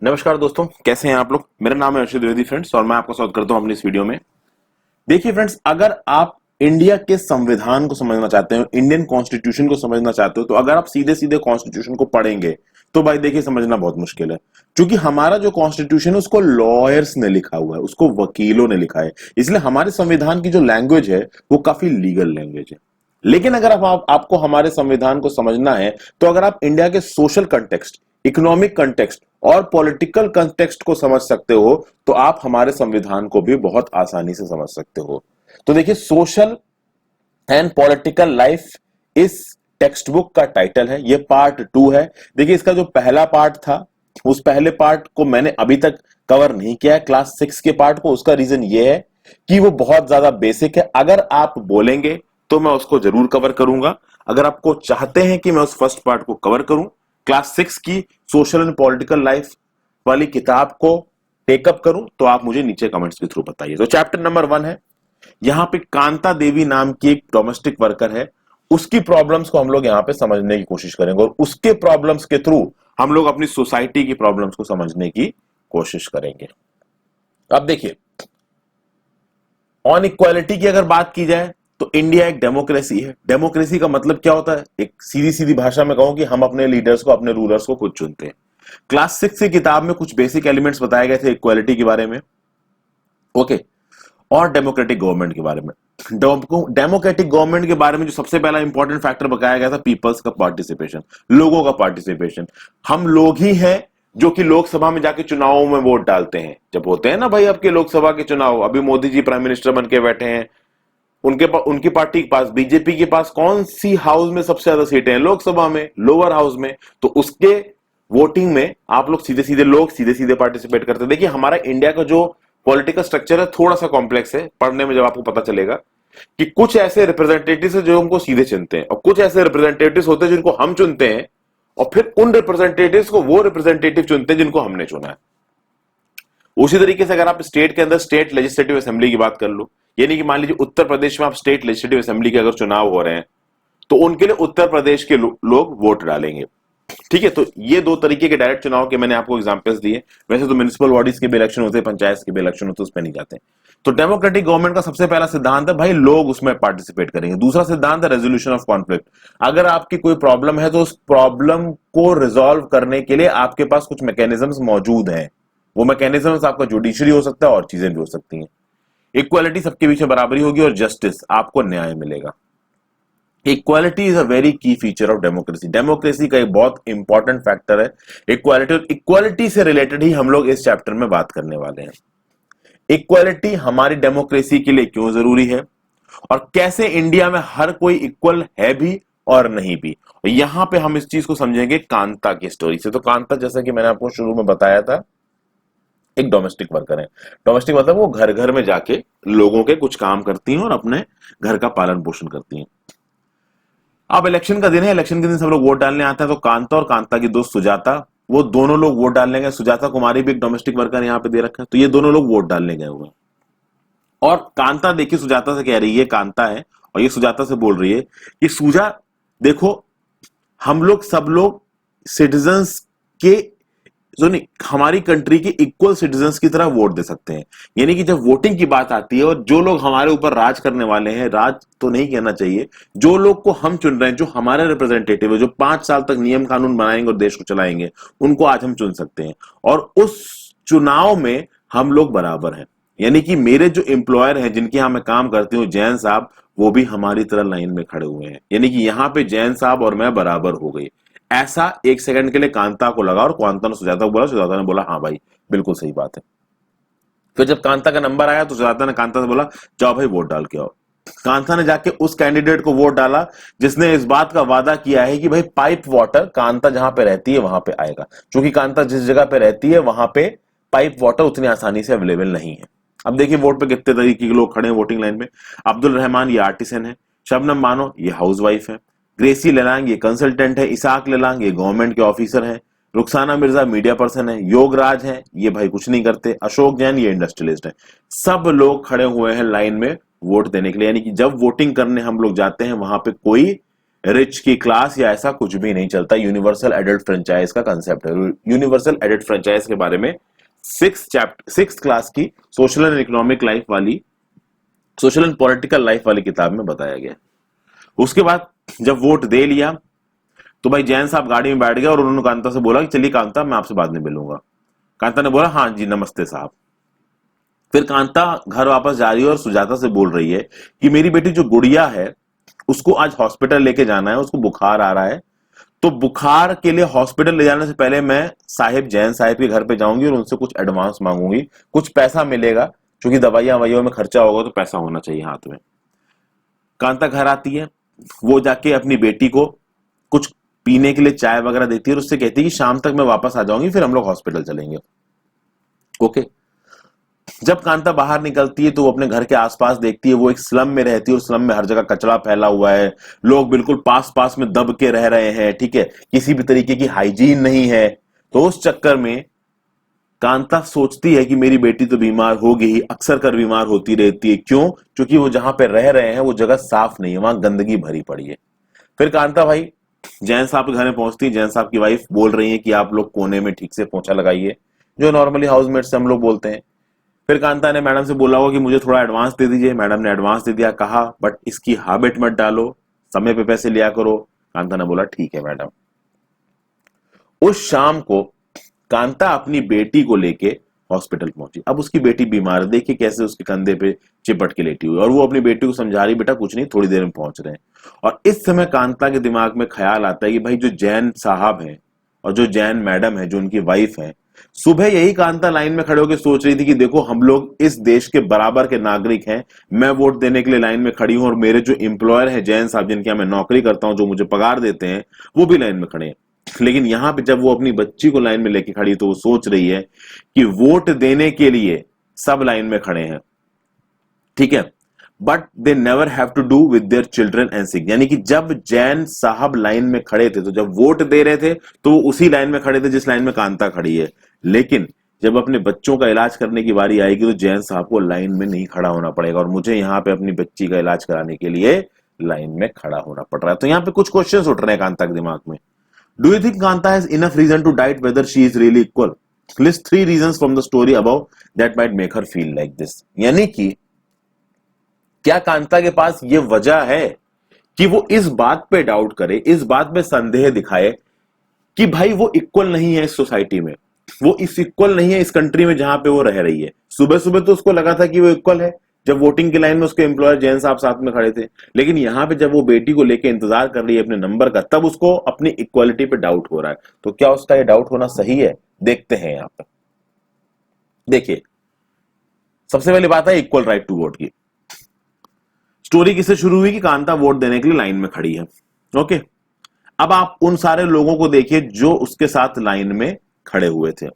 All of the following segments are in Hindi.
नमस्कार दोस्तों, कैसे हैं आप लोग। मेरा नाम है अर्षद द्विवेदी फ्रेंड्स और मैं आपका स्वागत करता हूं अपनी इस वीडियो में। देखिए फ्रेंड्स, अगर आप इंडिया के संविधान को समझना चाहते हो, इंडियन कॉन्स्टिट्यूशन को समझना चाहते हो, तो अगर आप सीधे सीधे कॉन्स्टिट्यूशन को पढ़ेंगे तो भाई देखिए समझना बहुत मुश्किल है। क्योंकि हमारा जो कॉन्स्टिट्यूशन है उसको लॉयर्स ने लिखा हुआ है, उसको वकीलों ने लिखा है, इसलिए हमारे संविधान की जो लैंग्वेज है वो काफी लीगल लैंग्वेज है। लेकिन अगर आपको हमारे संविधान को समझना है तो अगर आप इंडिया के सोशल कंटेक्स्ट, इकोनॉमिक कंटेक्स्ट और पॉलिटिकल कंटेक्स्ट को समझ सकते हो तो आप हमारे संविधान को भी बहुत आसानी से समझ सकते हो। तो देखिए, सोशल एंड पॉलिटिकल लाइफ इस टेक्स्ट बुक का टाइटल है, ये पार्ट 2 है। देखिए, इसका जो पहला पार्ट था उस पहले पार्ट को मैंने अभी तक कवर नहीं किया है, क्लास 6 के पार्ट को। उसका रीजन ये है कि वो बहुत ज्यादा बेसिक है। अगर आप बोलेंगे तो मैं उसको जरूर कवर करूंगा। अगर आपको चाहते हैं कि मैं उस फर्स्ट पार्ट को कवर करूं, क्लास 6 की सोशल एंड पॉलिटिकल लाइफ वाली किताब को टेकअप करूं, तो आप मुझे नीचे कमेंट्स के थ्रू बताइए। तो चैप्टर नंबर 1 है, यहां पे कांता देवी नाम की एक डोमेस्टिक वर्कर है, उसकी प्रॉब्लम्स को हम लोग यहां पे समझने की कोशिश करेंगे और उसके प्रॉब्लम्स के थ्रू हम लोग अपनी सोसाइटी की प्रॉब्लम्स को समझने की कोशिश करेंगे। अब देखिए, ऑन इक्वालिटी की अगर बात की जाए तो इंडिया एक डेमोक्रेसी है। डेमोक्रेसी का मतलब क्या होता है, एक सीधी सीधी भाषा में कहूं कि हम अपने लीडर्स को, अपने रूलर्स को खुद चुनते हैं। क्लास 6 की किताब में कुछ बेसिक एलिमेंट्स बताए गए थे इक्वालिटी के बारे में, ओके, और डेमोक्रेटिक गवर्नमेंट के बारे में। डेमोक्रेटिक गवर्नमेंट के बारे में जो सबसे पहला इंपॉर्टेंट फैक्टर बताया गया था, पीपल्स का पार्टिसिपेशन, लोगों का पार्टिसिपेशन। हम लोग ही हैं जो कि लोकसभा में जाके चुनावों में वोट डालते हैं। जब होते हैं ना भाई आपके लोकसभा के चुनाव, अभी मोदी जी प्राइम मिनिस्टर बन के बैठे हैं, उनकी पार्टी के पास, बीजेपी के पास कौन सी हाउस में सबसे ज्यादा सीटें हैं? लोकसभा में, लोअर हाउस में। तो उसके वोटिंग में आप लोग सीधे सीधे पार्टिसिपेट करते हैं। देखिए, हमारा इंडिया का जो पॉलिटिकल स्ट्रक्चर है थोड़ा सा कॉम्प्लेक्स है, पढ़ने में जब आपको पता चलेगा कि कुछ ऐसे रिप्रेजेंटेटिव्स है जो हमको सीधे चुनते हैं और कुछ ऐसे रिप्रेजेंटेटिव्स होते हैं जिनको हम चुनते हैं और फिर उन रिप्रेजेंटेटिव्स को वो रिप्रेजेंटेटिव चुनते हैं जिनको हमने चुना है। उसी तरीके से अगर आप स्टेट के अंदर स्टेट लेजिस्लेटिव असेंबली की बात कर लो, यानी कि मान लीजिए उत्तर प्रदेश में आप स्टेट लेजिस्लेटिव असेंबली के अगर चुनाव हो रहे हैं तो उनके लिए उत्तर प्रदेश के लोग वोट डालेंगे। ठीक है, तो ये दो तरीके के डायरेक्ट चुनाव के मैंने आपको एग्जांपल्स दिए। वैसे तो म्युनिसिपल बॉडीज के भी इलेक्शन होते हैं, पंचायत के भी इलेक्शन होते हैं, उस पर नहीं जाते। तो डेमोक्रेटिक गवर्नमेंट का सबसे पहला सिद्धांत है भाई लोग उसमें पार्टिसिपेट करेंगे। दूसरा सिद्धांत है रेजोल्यूशन ऑफ कॉन्फ्लिक्ट। अगर आपकी कोई प्रॉब्लम है तो उस प्रॉब्लम को रिजॉल्व करने के लिए आपके पास कुछ मैकेनिज्म्स मौजूद हैं। वो मैकेनिज्म्स आपका जुडिशरी हो सकता है और चीजें भी हो सकती हैं। इक्वालिटी, सबके बीच में बराबरी होगी और जस्टिस, आपको न्याय मिलेगा। इक्वालिटी इज अ वेरी की फीचर ऑफ डेमोक्रेसी। डेमोक्रेसी का एक बहुत इंपॉर्टेंट फैक्टर है इक्वालिटी, और इक्वालिटी से रिलेटेड ही हम लोग इस चैप्टर में बात करने वाले हैं। इक्वालिटी हमारी डेमोक्रेसी के लिए क्यों जरूरी है और कैसे इंडिया में हर कोई इक्वल है भी और नहीं भी। और यहां पे हम इस चीज को समझेंगे कांता की स्टोरी से। तो कांता, जैसा कि मैंने आपको शुरू में बताया था, एक डोमेस्टिक वर्कर है। डोमेस्टिक मतलब वो घर घर में जाके लोगों के कुछ काम करती हैं और अपने घर का पालन पोषण करती हैं। अब इलेक्शन का दिन है, इलेक्शन के दिन सब लोग वोट डालने आते हैं। तो कांता और कांता की दोस्त सुजाता, वो दोनों लोग वोट डालने गए। सुजाता कुमारी भी एक डोमेस्टिक वर्कर यहाँ पे दे रखा है, तो ये दोनों लोग वोट डालने गए हुए हैं। और कांता देखिए सुजाता से कह रही है, कांता है और ये सुजाता से बोल रही है कि सुजा देखो, हम लोग सब लोग सिटीजन्स के, जो नहीं, हमारी कंट्री के इक्वल सिटीजन्स की तरह वोट दे सकते हैं। यानी कि जब वोटिंग की बात आती है और जो लोग हमारे ऊपर राज करने वाले हैं, राज तो नहीं कहना चाहिए, जो लोग को हम चुन रहे हैं, जो हमारे रिप्रेजेंटेटिव है, जो 5 साल तक नियम कानून बनाएंगे और देश को चलाएंगे, उनको आज हम चुन सकते हैं। और उस चुनाव में हम लोग बराबर हैं। यानी कि मेरे जो एम्प्लॉयर हैं, जिनके यहां मैं काम करती हूँ, जैन साहब, वो भी हमारी तरह लाइन में खड़े हुए हैं। यानी कि यहां पे जैन साहब और मैं बराबर हो गई। ऐसा एक सेकंड के लिए कांता को लगा और कांता ने सुजाता को बोला, सुजाता ने बोला हाँ भाई बिल्कुल सही बात है। फिर जब कांता का नंबर आया तो सुजाता ने कांता से बोला जाओ भाई वोट डाल के आओ। कांता ने जाके उस कैंडिडेट को वोट डाला जिसने इस बात का वादा किया है कि भाई पाइप वाटर कांता जहां पे रहती है वहां पे आएगा। क्योंकि कांता जिस जगह पे रहती है वहां पे पाइप वाटर उतनी आसानी से अवेलेबल नहीं है। अब देखिए वोट पे कितने तरीके के लोग खड़े हैं वोटिंग लाइन में। अब्दुल रहमान ये आर्टिसन है, शबनम बानो ये हाउसवाइफ है, ग्रेसी लेलांग ये कंसल्टेंट है, इसाक लेलांग ये गवर्नमेंट के ऑफिसर है, रुखसाना मिर्जा मीडिया पर्सन है, योगराज है ये भाई कुछ नहीं करते, अशोक जैन ये इंडस्ट्रियलिस्ट है। सब लोग खड़े हुए हैं लाइन में वोट देने के लिए। यानी कि जब वोटिंग करने हम लोग जाते हैं वहां पे कोई रिच की क्लास या ऐसा कुछ भी नहीं चलता। यूनिवर्सल एडल्ट फ्रेंचाइज का कंसेप्ट है। यूनिवर्सल एडल्ट फ्रेंचाइज के बारे में सिक्स क्लास की सोशल एंड इकोनॉमिक लाइफ वाली, सोशल एंड पॉलिटिकल लाइफ वाली किताब में बताया गया। उसके बाद जब वोट दे लिया तो भाई जैन साहब गाड़ी में बैठ गए और उन्होंने कांता से बोला कि चलिए कांता, मैं आपसे बाद में मिलूंगा। कांता ने बोला हाँ जी नमस्ते साहब। फिर कांता घर वापस जा रही है और सुजाता से बोल रही है कि मेरी बेटी जो गुड़िया है उसको आज हॉस्पिटल लेके जाना है, उसको बुखार आ रहा है, तो बुखार के लिए हॉस्पिटल ले जाने से पहले मैं साहिब जैन साहिब के घर पे जाऊंगी और उनसे कुछ एडवांस मांगूंगी, कुछ पैसा मिलेगा, क्योंकि दवाइयां ववाइयों में खर्चा होगा तो पैसा होना चाहिए हाथ में। कांता घर आती है, वो जाके अपनी बेटी को कुछ पीने के लिए चाय वगैरह देती है और उससे कहती है कि शाम तक मैं वापस आ जाऊंगी, फिर हम लोग हॉस्पिटल चलेंगे। ओके। जब कांता बाहर निकलती है तो वो अपने घर के आसपास देखती है, वो एक स्लम में रहती है और स्लम में हर जगह कचरा फैला हुआ है, लोग बिल्कुल पास पास में दब के रह रहे हैं, ठीक है, किसी भी तरीके की हाइजीन नहीं है। तो उस चक्कर में कांता सोचती है कि मेरी बेटी तो बीमार होगी ही, अक्सर कर बीमार होती रहती है। क्यों? क्योंकि वो जहां पे रह रहे हैं वो जगह साफ नहीं है, वहां गंदगी भरी पड़ी है। फिर कांता भाई जैन साहब के घर में पहुंचती है, जैन साहब की वाइफ बोल रही है कि आप लोग कोने में ठीक से पोछा लगाइए, जो नॉर्मली हाउसमेट से हम लोग बोलते हैं। फिर कांता ने मैडम से बोला होगा कि मुझे थोड़ा एडवांस दे दीजिए, मैडम ने एडवांस दे दिया, कहा बट इसकी हैबिट मत डालो, समय पे पैसे लिया करो। कांता ने बोला ठीक है मैडम। उस शाम को कांता अपनी बेटी को लेके हॉस्पिटल पहुंची। अब उसकी बेटी बीमार है, देखिए कैसे उसके कंधे पे चिपट के लेटी हुई, और वो अपनी बेटी को समझा रही बेटा कुछ नहीं, थोड़ी देर में पहुंच रहे हैं। और इस समय कांता के दिमाग में ख्याल आता है कि भाई जो जैन साहब हैं और जो जैन मैडम है जो उनकी वाइफ है, सुबह यही कांता लाइन में खड़े होकर सोच रही थी कि देखो हम लोग इस देश के बराबर के नागरिक हैं, मैं वोट देने के लिए लाइन में खड़ी हूं और मेरे जो एम्प्लॉयर है जैन साहब जिनके यहाँ मैं नौकरी करता हूं, जो मुझे पगार देते हैं, वो भी लाइन में खड़े हैं। लेकिन यहां पे जब वो अपनी बच्ची को लाइन में लेके खड़ी तो वो सोच रही है कि वोट देने के लिए सब लाइन में खड़े हैं, ठीक है, but they never have to do with their children and sick. यानी कि जब जैन साहब लाइन में खड़े थे तो जब वोट दे रहे थे तो वो उसी लाइन में खड़े थे जिस लाइन में कांता खड़ी है, लेकिन जब अपने बच्चों का इलाज करने की बारी आएगी तो जैन साहब को लाइन में नहीं खड़ा होना पड़ेगा और मुझे यहाँ पे अपनी बच्ची का इलाज कराने के लिए लाइन में खड़ा होना पड़ रहा है। तो यहाँ पे कुछ क्वेश्चंस उठ रहे हैं कांता के दिमाग में। Do you think Kanta has enough reason to doubt whether she is really equal? List 3 reasons from the story above that might make her feel like this. यानी कि क्या कांता के पास ये वजह है कि वो इस बात पे डाउट करे, इस बात पे संदेह दिखाए कि भाई वो इक्वल नहीं है इस सोसाइटी में, वो इस इक्वल नहीं है इस कंट्री में जहां पे वो रह रही है। सुबह सुबह तो उसको लगा था कि वो इक्वल है जब वोटिंग की लाइन में उसके एम्प्लॉयर जैन साहब साथ में खड़े थे, लेकिन यहां पे जब वो बेटी को लेके इंतजार कर रही है अपने नंबर का, तब उसको अपनी इक्वालिटी पे डाउट हो रहा है। तो क्या उसका ये डाउट होना सही है? देखते हैं यहां पर। देखिए, सबसे पहली बात है इक्वल राइट टू वोट की। स्टोरी किससे शुरू हुई कि कांता वोट देने के लिए लाइन में खड़ी है। ओके, अब आप उन सारे लोगों को देखिए जो उसके साथ लाइन में खड़े हुए थे।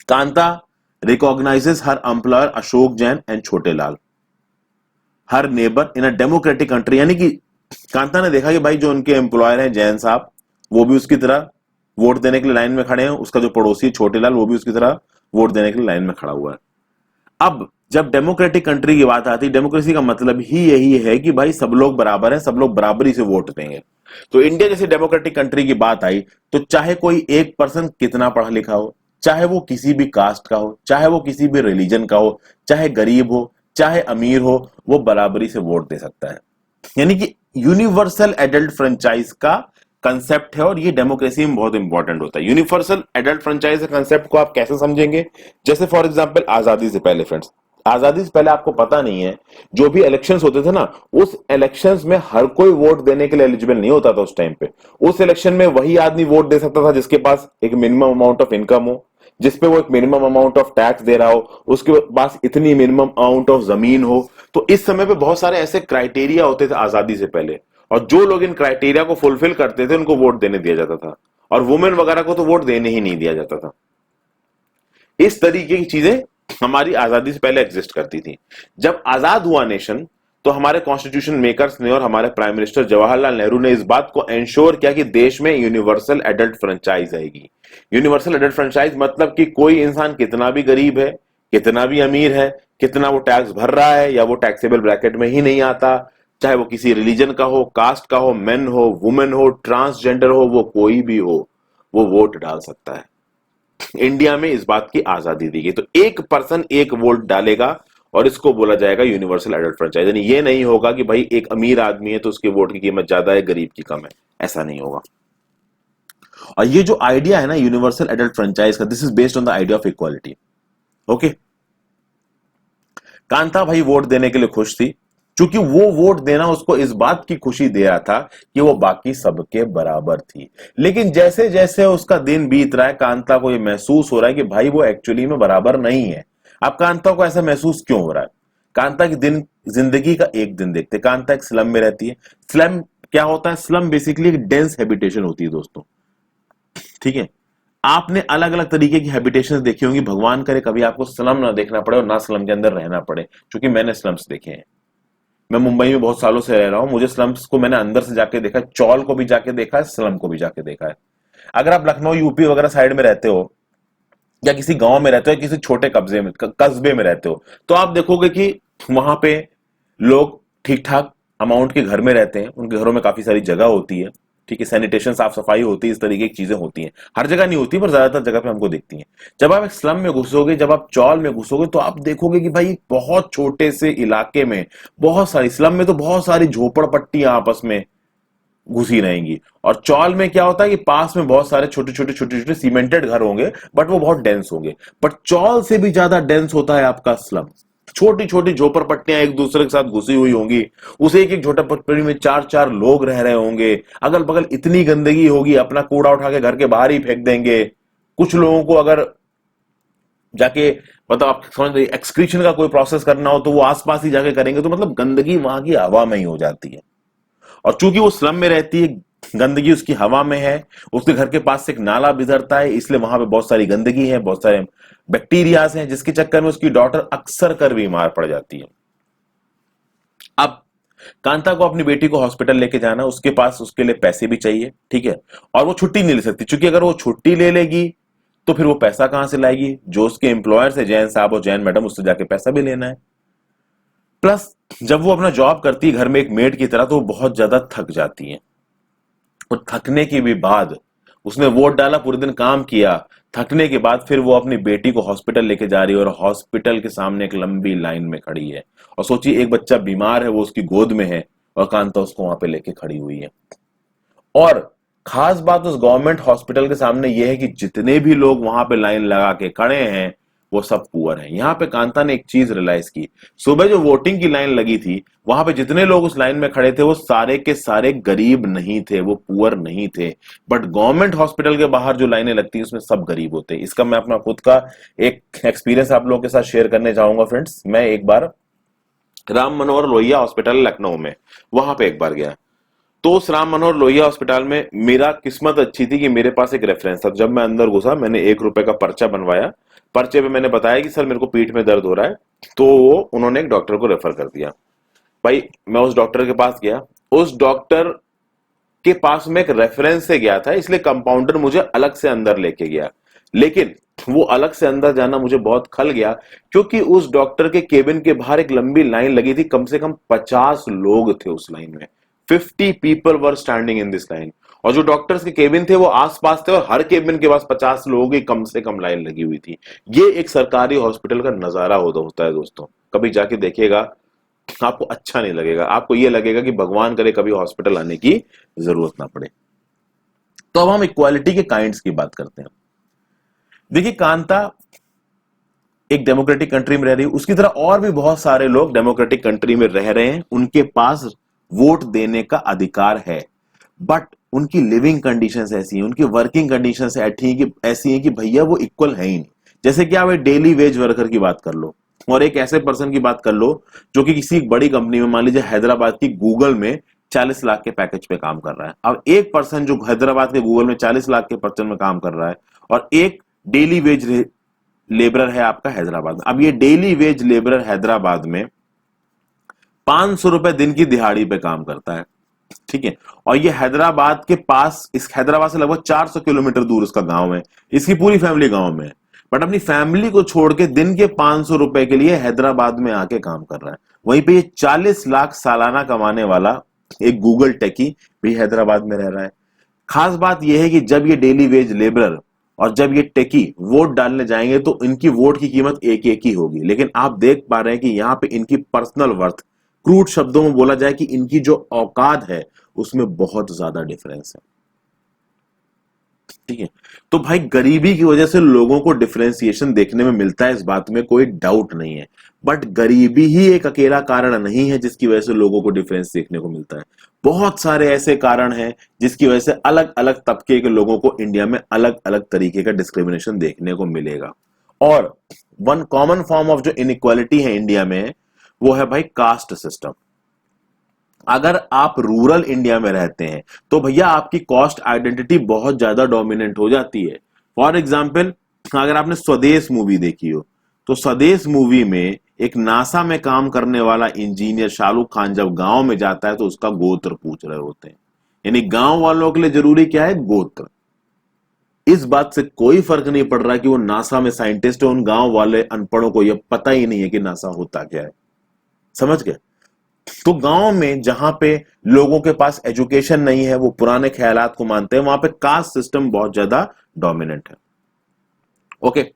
Kanta recognises her employer Ashok Jain and Chhote Lal, her neighbour in a democratic country. यानी कि कांता ने देखा कि भाई जो उनके एम्प्लॉयर हैं जैन साहब, वो भी उसकी तरह वोट देने के लिए लाइन में खड़े हैं, उसका जो पड़ोसी छोटे लाल वो भी उसकी तरह वोट देने के लिए लाइन में खड़ा हुआ है। अब जब डेमोक्रेटिक कंट्री की बात आती है, डेमोक्रेसी का मतलब ही यही है कि भाई सब लोग बराबर हैं, सब लोग बराबरी से वोट देंगे। तो इंडिया जैसी डेमोक्रेटिक कंट्री की बात आई तो चाहे कोई एक पर्सन कितना पढ़ा लिखा हो, चाहे वो किसी भी कास्ट का हो, चाहे वो किसी भी रिलीजन का हो, चाहे गरीब हो चाहे अमीर हो, वो बराबरी से वोट दे सकता है। यानी कि यूनिवर्सल एडल्ट फ्रेंचाइज का कंसेप्ट है और ये डेमोक्रेसी में बहुत इंपॉर्टेंट होता है। यूनिवर्सल एडल्ट फ्रेंचाइज के कंसेप्ट को आप कैसे समझेंगे? जैसे फॉर एग्जांपल आजादी से पहले, फ्रेंड्स, आजादी से पहले आपको पता नहीं है जो भी इलेक्शंस होते थे ना, उस इलेक्शंस में हर कोई वोट देने के लिए एलिजिबल नहीं होता था उस टाइम पे। उस इलेक्शन में वही आदमी वोट दे सकता था जिसके पास एक मिनिमम अमाउंट ऑफ इनकम हो, जिसपे वो एक मिनिमम अमाउंट ऑफ टैक्स दे रहा हो, उसके पास इतनी मिनिमम अमाउंट ऑफ जमीन हो। तो इस समय पे बहुत सारे ऐसे क्राइटेरिया होते थे आजादी से पहले, और जो लोग इन क्राइटेरिया को फुलफिल करते थे उनको वोट देने दिया जाता था, और वुमेन वगैरह को तो वोट देने ही नहीं दिया जाता था। इस तरीके की चीजें हमारी आजादी से पहले एग्जिस्ट करती थी। जब आजाद हुआ नेशन तो हमारे कॉन्स्टिट्यूशन मेकर्स ने और हमारे प्राइम मिनिस्टर जवाहरलाल नेहरू ने इस बात को एंश्योर किया कि देश में यूनिवर्सल एडल्ट फ्रेंचाइज आएगी। यूनिवर्सल एडल्ट फ्रेंचाइज मतलब कि कोई इंसान कितना भी गरीब है, कितना भी अमीर है, कितना भी टैक्स भर रहा है या वो टैक्सेबल ब्रैकेट में ही नहीं आता, चाहे वो किसी भी चाहे वो किसी रिलीजन का हो, कास्ट का हो, मेन हो, वुमेन हो, ट्रांसजेंडर हो, वो कोई भी हो, वो वोट डाल सकता है। इंडिया में इस बात की आजादी दी गई। तो एक पर्सन एक वोट डालेगा और इसको बोला जाएगा यूनिवर्सल एडल्ट फ्रेंचाइज। यानी ये नहीं होगा कि भाई एक अमीर आदमी है तो उसके वोट की कीमत ज्यादा है, गरीब की कम है, ऐसा नहीं होगा। और ये जो आइडिया है ना यूनिवर्सल एडल्ट फ्रेंचाइज का, this is based on the idea of equality. Okay, Kanta भाई वोट देने के लिए खुश थी, क्योंकि वो वोट देना उसको इस बात की खुशी दे रहा था कि वो बाकी सबके बराबर थी। लेकिन जैसे जैसे उसका दिन बीत रहा है, कांता को ये महसूस हो रहा है कि भाई वो एक्चुअली में बराबर नहीं है। अब कांता को ऐसा महसूस क्यों हो रहा है? कांता की दिन जिंदगी का एक दिन देखते। कांता एक स्लम में रहती है। स्लम क्या होता है? स्लम बेसिकली एक डेंस हैबिटेशन होती है दोस्तों, ठीक है। आपने अलग अलग तरीके की हैबिटेशंस देखी होंगी। भगवान करे कभी आपको स्लम ना देखना पड़े और ना स्लम के अंदर रहना पड़े, क्योंकि मैंने स्लम्स देखे हैं। मैं मुंबई में बहुत सालों से रह रहा हूं, मुझे स्लम्स को मैंने अंदर से जाके देखा है, चौल को भी जाके देखा है, स्लम को भी जाके देखा है। अगर आप लखनऊ यूपी वगैरह साइड में रहते हो, या किसी गांव में रहते हो, या किसी छोटे कब्जे में कस्बे में रहते हो, तो आप देखोगे कि वहां पे लोग ठीक ठाक अमाउंट के घर में रहते हैं। उनके घरों में काफी सारी जगह होती है, ठीक है, सैनिटेशन साफ सफाई होती है, इस तरीके की चीजें होती हैं। हर जगह नहीं होती, पर ज्यादातर जगह पे हमको दिखती हैं। जब आप एक स्लम में घुसोगे, जब आप चौल में घुसोगे, तो आप देखोगे कि भाई बहुत छोटे से इलाके में बहुत सारी, स्लम में तो बहुत सारी झोपड़पट्टियां आपस में घुसी रहेंगी। और चौल में क्या होता है कि पास में बहुत सारे छोटे छोटे सीमेंटेड घर होंगे, बट वो बहुत डेंस होंगे। बट चौल से भी ज्यादा डेंस होता है आपका स्लम। छोटी छोटी झोपड़पट्टियां एक दूसरे के साथ घुसी हुई होंगी, उस एक एक झोपड़पट्टी में चार चार लोग रह रहे होंगे, अगल बगल इतनी गंदगी होगी, अपना कूड़ा उठा के घर के बाहर ही फेंक देंगे। कुछ लोगों को अगर जाके, मतलब आप समझ रहे, एक्सक्रीशन का कोई प्रोसेस करना हो तो वो आसपास ही जाके करेंगे। तो मतलब गंदगी वहां की हवा में ही हो जाती है। और चूंकि वो स्लम में रहती है, गंदगी उसकी हवा में है, उसके घर के पास से एक नाला गुजरता है, इसलिए वहां पे बहुत सारी गंदगी है, बहुत सारे बैक्टीरियाज हैं, जिसके चक्कर में उसकी डॉटर अक्सर कर बीमार पड़ जाती है। अब कांता को अपनी बेटी को हॉस्पिटल लेके जाना, उसके पास उसके लिए पैसे भी चाहिए, ठीक है। और वो छुट्टी नहीं ले सकती, क्योंकि अगर वो छुट्टी ले लेगी तो फिर वो पैसा कहां से लाएगी? जो उसके एम्प्लॉयर्स है, जैन साहब और जैन मैडम, उससे जाके पैसा भी लेना है। प्लस जब वो अपना जॉब करती है घर में एक मेड की तरह, तो वो बहुत ज्यादा थक जाती है। और थकने के भी बाद, उसने वोट डाला, पूरे दिन काम किया, थकने के बाद फिर वो अपनी बेटी को हॉस्पिटल लेके जा रही है, और हॉस्पिटल के सामने एक लंबी लाइन में खड़ी है। और सोचिए, एक बच्चा बीमार है, वो उसकी गोद में है, और कांता उसको वहां पे लेके खड़ी हुई है। और खास बात उस गवर्नमेंट हॉस्पिटल के सामने यह है कि जितने भी लोग वहां पे लाइन लगा के खड़े हैं, वो सब पुअर हैं। यहां पे कांता ने एक चीज रियलाइज की, सुबह जो वोटिंग की लाइन लगी थी, वहां पे जितने लोग उस लाइन में खड़े थे, वो सारे के सारे गरीब नहीं थे, वो पुअर नहीं थे। बट गवर्नमेंट हॉस्पिटल के बाहर जो लाइनें लगती हैं, उसमें सब गरीब होते हैं। इसका मैं अपना खुद का एक एक्सपीरियंस आप लोगों के साथ शेयर करने चाहूंगा फ्रेंड्स। मैं एक बार राम मनोहर लोहिया हॉस्पिटल लखनऊ में, वहां पे एक बार गया। तो उस राम मनोहर लोहिया अस्पताल में मेरा किस्मत अच्छी थी कि मेरे पास एक रेफरेंस था। जब मैं अंदर घुसा, मैंने 1 रुपए का पर्चा बनवाया। पर्चे पे मैंने बताया कि सर मेरे को पीठ में दर्द हो रहा है, तो उन्होंने एक डॉक्टर को रेफर कर दिया। भाई मैं उस डॉक्टर के पास गया। उस डॉक्टर के पास में एक रेफरेंस से गया था, इसलिए कंपाउंडर मुझे अलग से अंदर लेके गया। लेकिन वो अलग से अंदर जाना मुझे बहुत खल गया, क्योंकि उस डॉक्टर के केबिन के बाहर एक लंबी लाइन लगी थी। कम से कम 50 लोग थे उस लाइन में। 50 people were standing in this line. और जो डॉक्टर्स के केबिन थे वो आसपास थे, और हर केबिन के पास 50 लोगों की कम से कम लाइन लगी हुई थी। ये एक सरकारी हॉस्पिटल का नजारा होता है दोस्तों। कभी जाके देखिएगा, आपको अच्छा नहीं लगेगा, आपको ये लगेगा कि भगवान करे कभी हॉस्पिटल आने की जरूरत ना पड़े। तो अब हम इक्वालिटी के काइंड्स की बात करते हैं। देखिए, कांता एक डेमोक्रेटिक कंट्री में रह रही है, उसकी तरह और भी बहुत सारे लोग डेमोक्रेटिक कंट्री में रह रहे हैं, उनके पास वोट देने का अधिकार है। बट उनकी लिविंग कंडीशंस ऐसी हैं, उनकी वर्किंग कंडीशंस ऐसी हैं कि भैया वो इक्वल है ही नहीं। जैसे कि आप एक डेली वेज वर्कर की बात कर लो, और एक ऐसे पर्सन की बात कर लो जो कि किसी बड़ी कंपनी में, मान लीजिए हैदराबाद की गूगल में 40 लाख के पैकेज पे काम कर रहा है। अब एक पर्सन जो हैदराबाद के गूगल में 40 लाख के पर्सन में काम कर रहा है, और एक डेली वेज लेबरर है आपका हैदराबाद। अब ये डेली वेज लेबरर हैदराबाद में 500 रुपए दिन की दिहाड़ी पे काम करता है, ठीक है। और ये हैदराबाद के पास, इस हैदराबाद से लगभग 400 किलोमीटर दूर उसका गांव है, इसकी पूरी फैमिली गांव में है। बट अपनी फैमिली को छोड़ के दिन के 500 रुपए के लिए हैदराबाद में आके काम कर रहा है। वहीं पे ये 40 लाख सालाना कमाने वाला एक गूगल टेकी भी हैदराबाद में रह रहा है। खास बात यह है कि जब ये डेली वेज लेबरर और जब ये टेकी वोट डालने जाएंगे तो इनकी वोट की कीमत एक एक ही होगी, लेकिन आप देख पा रहे हैं कि यहां पे इनकी पर्सनल वर्थ, क्रूड शब्दों में बोला जाए कि इनकी जो औकात है उसमें बहुत ज्यादा डिफरेंस है। ठीक है, तो भाई गरीबी की वजह से लोगों को डिफरेंशिएशन देखने में मिलता है, इस बात में कोई डाउट नहीं है। बट गरीबी ही एक अकेला कारण नहीं है जिसकी वजह से लोगों को डिफरेंस देखने को मिलता है। बहुत सारे ऐसे कारण हैं जिसकी वजह से अलग अलग तबके के लोगों को इंडिया में अलग अलग तरीके का डिस्क्रिमिनेशन देखने को मिलेगा। और वन कॉमन फॉर्म ऑफ जो इनइक्वालिटी है इंडिया में वो है भाई कास्ट सिस्टम। अगर आप रूरल इंडिया में रहते हैं तो भैया आपकी कास्ट आइडेंटिटी बहुत ज्यादा डोमिनेंट हो जाती है। फॉर एग्जाम्पल, अगर आपने स्वदेश मूवी देखी हो तो स्वदेश मूवी में एक नासा में काम करने वाला इंजीनियर शाहरुख खान जब गांव में जाता है तो उसका गोत्र पूछ रहे होते हैं। यानी गांव वालों के लिए जरूरी क्या है? गोत्र। इस बात से कोई फर्क नहीं पड़ रहा कि वो नासा में साइंटिस्ट है, उन गांव वाले अनपढ़ों को यह पता ही नहीं है कि नासा होता क्या है। समझ गए? तो गांव में जहां पे लोगों के पास एजुकेशन नहीं है, वो पुराने ख्यालात को मानते हैं, वहां पे कास्ट सिस्टम बहुत ज्यादा डोमिनेंट है। ओके,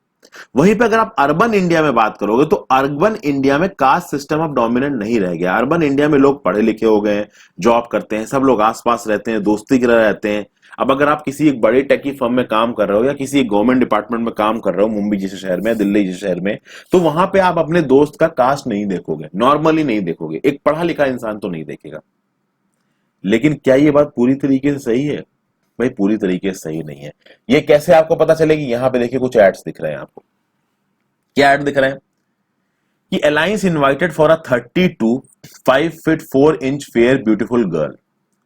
वहीं पे अगर आप अर्बन इंडिया में बात करोगे तो अर्बन इंडिया में कास्ट सिस्टम अब डोमिनेंट नहीं रह गया। अर्बन इंडिया में लोग पढ़े लिखे हो गए हैं, जॉब करते हैं, सब लोग आसपास रहते हैं, दोस्ती की तरह रहते हैं। अब अगर आप किसी एक बड़े टेकी फर्म में काम कर रहे हो या किसी गवर्नमेंट डिपार्टमेंट में काम कर रहे हो मुंबई जैसे शहर में, दिल्ली जैसे शहर में, तो वहां पे आप अपने दोस्त का कास्ट नहीं देखोगे, नॉर्मली नहीं देखोगे, एक पढ़ा लिखा इंसान तो नहीं देखेगा। लेकिन क्या ये बात पूरी तरीके से सही है? भाई पूरी तरीके से सही नहीं है। ये कैसे आपको पता चलेगी? यहां पे देखिए कुछ एड्स दिख रहे हैं आपको। क्या एड दिख रहे हैं कि alliance invited for a 32 5 feet 4 inch fair beautiful girl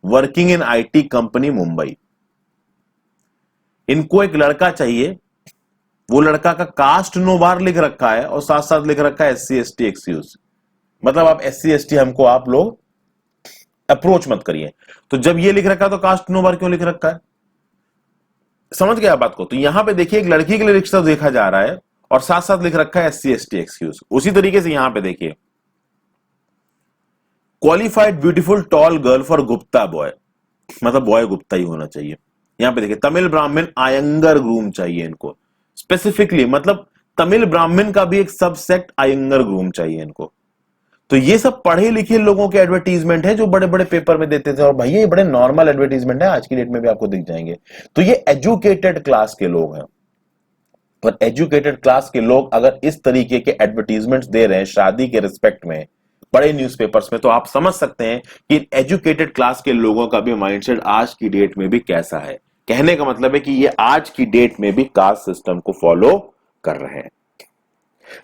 working in IT company Mumbai. इनको एक लड़का चाहिए, वो लड़का का कास्ट नो बार लिख रखा है और साथ साथ लिख रखा है SC ST एक्सक्यूज। मतलब आप SC ST हमको आप लोग अप्रोच मत करिए। तो जब ये लिख रखा है तो कास्ट नो बार क्यों लिख रखा है? समझ गया बात को? तो यहां पे देखिए एक लड़की के लिए रिश्ता देखा जा रहा है और साथ साथ लिख रखा है SC ST एक्सक्यूज। उसी तरीके से यहां पे देखिए qualified beautiful tall girl for Gupta boy, मतलब बॉय गुप्ता ही होना चाहिए। यहां पे देखिए तमिल ब्राह्मण आयंगर ग्रूम चाहिए इनको स्पेसिफिकली, मतलब तमिल ब्राह्मण का भी एक सबसेक्ट आयंगर ग्रूम चाहिए इनको। तो ये सब पढ़े लिखे लोगों के एडवर्टीजमेंट है जो बड़े बड़े पेपर में देते थे, और भैया ये बड़े नॉर्मल एडवर्टीजमेंट है, आज की डेट में भी आपको दिख जाएंगे। तो ये एजुकेटेड क्लास के लोग हैं, पर एजुकेटेड क्लास के लोग अगर इस तरीके के एडवर्टीजमेंट्स दे रहे हैं शादी के रिस्पेक्ट में बड़े न्यूज़पेपर्स में, तो आप समझ सकते हैं कि एजुकेटेड क्लास के लोगों का भी माइंडसेट आज की डेट में भी कैसा है। कहने का मतलब है कि ये आज की डेट में भी कास्ट सिस्टम को फॉलो कर रहे हैं।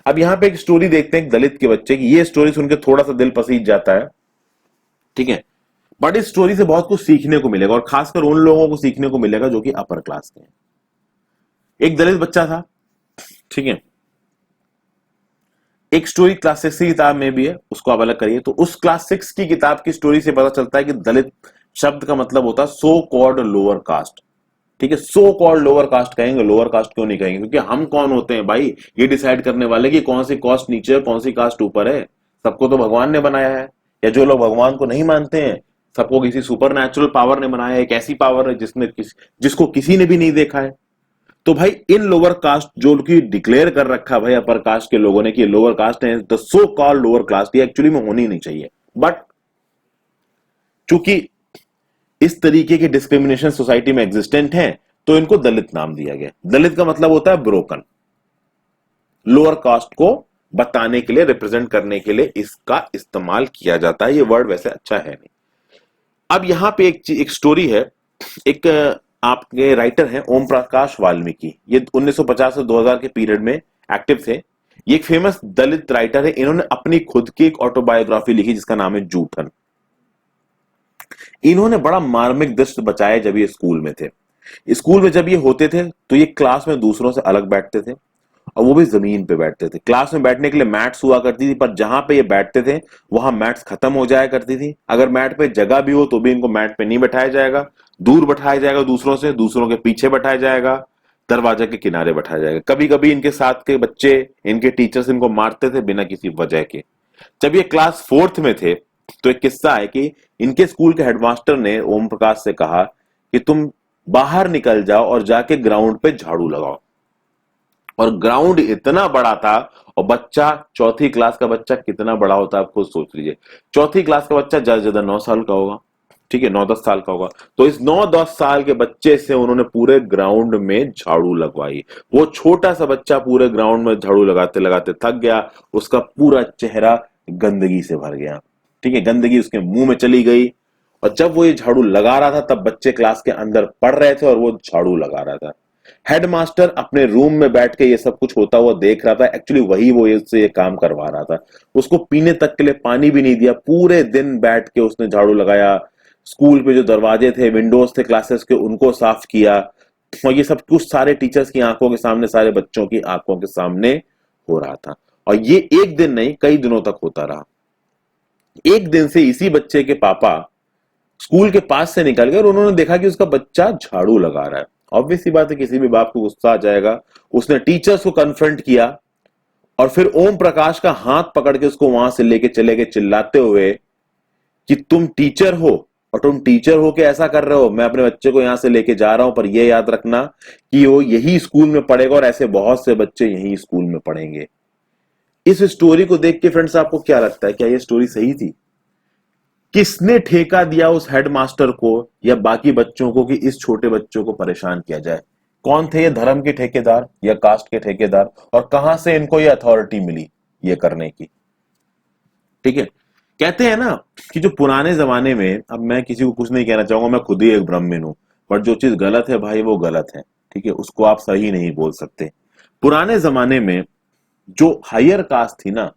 अब यहां पे एक स्टोरी देखते हैं एक दलित के बच्चे की। ये स्टोरी सुनकर थोड़ा सा दिल पसीज जाता है, ठीक है, बट इस स्टोरी से बहुत कुछ सीखने को मिलेगा और खासकर उन लोगों को सीखने को मिलेगा जो कि अपर क्लास के हैं। एक दलित बच्चा था, ठीक है, एक स्टोरी क्लास 6 की किताब में भी है, उसको आप अलग करिए। तो उस क्लास 6 की किताब की स्टोरी से पता चलता है कि दलित शब्द का मतलब होता है सो कॉल्ड लोअर कास्ट। ठीक है, सो कॉल्ड लोअर कास्ट कहेंगे, लोअर कास्ट क्यों नहीं कहेंगे? क्योंकि हम कौन होते हैं भाई ये डिसाइड करने वाले कि कौन सी कास्ट नीचे है, कौन सी कास्ट ऊपर है? सबको तो भगवान ने बनाया है, या जो लोग भगवान को नहीं मानते हैं सबको किसी सुपर नेचुरल पावर ने बनाया है। एक ऐसी पावर है जिसको किसी ने भी नहीं देखा है। तो भाई इन लोअर कास्ट जो कि डिक्लेयर कर रखा भाई अपर कास्ट के लोगों ने कि लोअर कास्ट है, the so called lower caste, ये एक्चुअली में होनी नहीं चाहिए। बट चूंकि इस तरीके के डिस्क्रिमिनेशन सोसाइटी में एग्जिस्टेंट है तो इनको दलित नाम दिया गया। दलित का मतलब होता है ब्रोकन। लोअर कास्ट को बताने के लिए, रिप्रेजेंट करने के लिए इसका इस्तेमाल किया जाता है। ये वर्ड वैसे अच्छा है नहीं। अब यहां पे एक स्टोरी है, एक आपके राइटर हैं ओम प्रकाश वाल्मीकि, ये 1950 से 2000 के पीरियड में एक्टिव थे। ये एक फेमस दलित राइटर है। इन्होंने अपनी खुद की एक ऑटोबायोग्राफी लिखी जिसका नाम है जूठन। इन्होंने बड़ा मार्मिक दृश्य बचाया जब ये स्कूल में थे। स्कूल में जब ये होते थे तो ये क्लास में दूसरों से अलग बैठते थे और वो भी जमीन पे बैठते थे। क्लास में बैठने के लिए मैट्स हुआ करती थी, पर जहां पे ये बैठते थे वहां मैट्स खत्म हो जाया करती थी। अगर मैट पे जगह भी हो तो भी इनको मैट पे नहीं बैठाया जाएगा, दूर बैठाया जाएगा दूसरों से, दूसरों के पीछे बैठाया जाएगा, दरवाजा के किनारे बैठाया जाएगा। कभी कभी इनके साथ के बच्चे, इनके टीचर्स इनको मारते थे बिना किसी वजह के। जब ये क्लास 4th में थे तो एक किस्सा है कि इनके स्कूल के हेडमास्टर ने ओम प्रकाश से कहा कि तुम बाहर निकल जाओ और जाके ग्राउंड पे झाड़ू लगाओ। और ग्राउंड इतना बड़ा था, और बच्चा, चौथी क्लास का बच्चा कितना बड़ा होता है आप खुद सोच लीजिए। चौथी क्लास का बच्चा ज्यादा से ज्यादा 9 साल का होगा, ठीक है, 9-10 साल का होगा। तो इस 9-10 साल के बच्चे से उन्होंने पूरे ग्राउंड में झाड़ू लगवाई। वो छोटा सा बच्चा पूरे ग्राउंड में झाड़ू लगाते लगाते थक गया, उसका पूरा चेहरा गंदगी से भर गया, ठीक है, गंदगी उसके मुंह में चली गई। और जब वो ये झाड़ू लगा रहा था तब बच्चे क्लास के अंदर पढ़ रहे थे और वो झाड़ू लगा रहा था। हेडमास्टर अपने रूम में बैठ के ये सब कुछ होता हुआ देख रहा था। एक्चुअली वही वो इससे ये काम करवा रहा था। उसको पीने तक के लिए पानी भी नहीं दिया। पूरे दिन बैठ के उसने झाड़ू लगाया, स्कूल पे जो दरवाजे थे, विंडोज थे क्लासेस के, उनको साफ किया। और ये सब कुछ सारे टीचर्स की आंखों के सामने, सारे बच्चों की आंखों के सामने हो रहा था। और ये एक दिन नहीं, कई दिनों तक होता रहा। एक दिन से इसी बच्चे के पापा स्कूल के पास से निकल गए और उन्होंने देखा कि उसका बच्चा झाड़ू लगा रहा है। ऑब्वियस सी बात है, किसी भी बाप को गुस्सा आ जाएगा। उसने टीचर्स को कन्फ्रंट किया और फिर ओम प्रकाश का हाथ पकड़ के उसको वहां से लेके चले गए, चिल्लाते हुए कि तुम टीचर हो और तुम टीचर हो के ऐसा कर रहे हो। मैं अपने बच्चे को यहां से लेके जा रहा हूं, पर यह याद रखना कि वो यही स्कूल में पढ़ेगा और ऐसे बहुत से बच्चे यही स्कूल में पढ़ेंगे। इस स्टोरी को देख के फ्रेंड्स आपको क्या लगता है, क्या यह स्टोरी सही थी? किसने ठेका दिया उस हेडमास्टर को या बाकी बच्चों को कि इस छोटे बच्चों को परेशान किया जाए? कौन थे ये धर्म के ठेकेदार या कास्ट के ठेकेदार, और कहां से इनको ये अथॉरिटी मिली ये करने की? ठीक है, कहते हैं ना कि जो पुराने जमाने में, अब मैं किसी को कुछ नहीं कहना चाहूंगा, मैं खुद ही एक ब्राह्मण हूं, पर जो चीज गलत है भाई वो गलत है, ठीक है, उसको आप सही नहीं बोल सकते। पुराने जमाने में जो हायर कास्ट थी ना,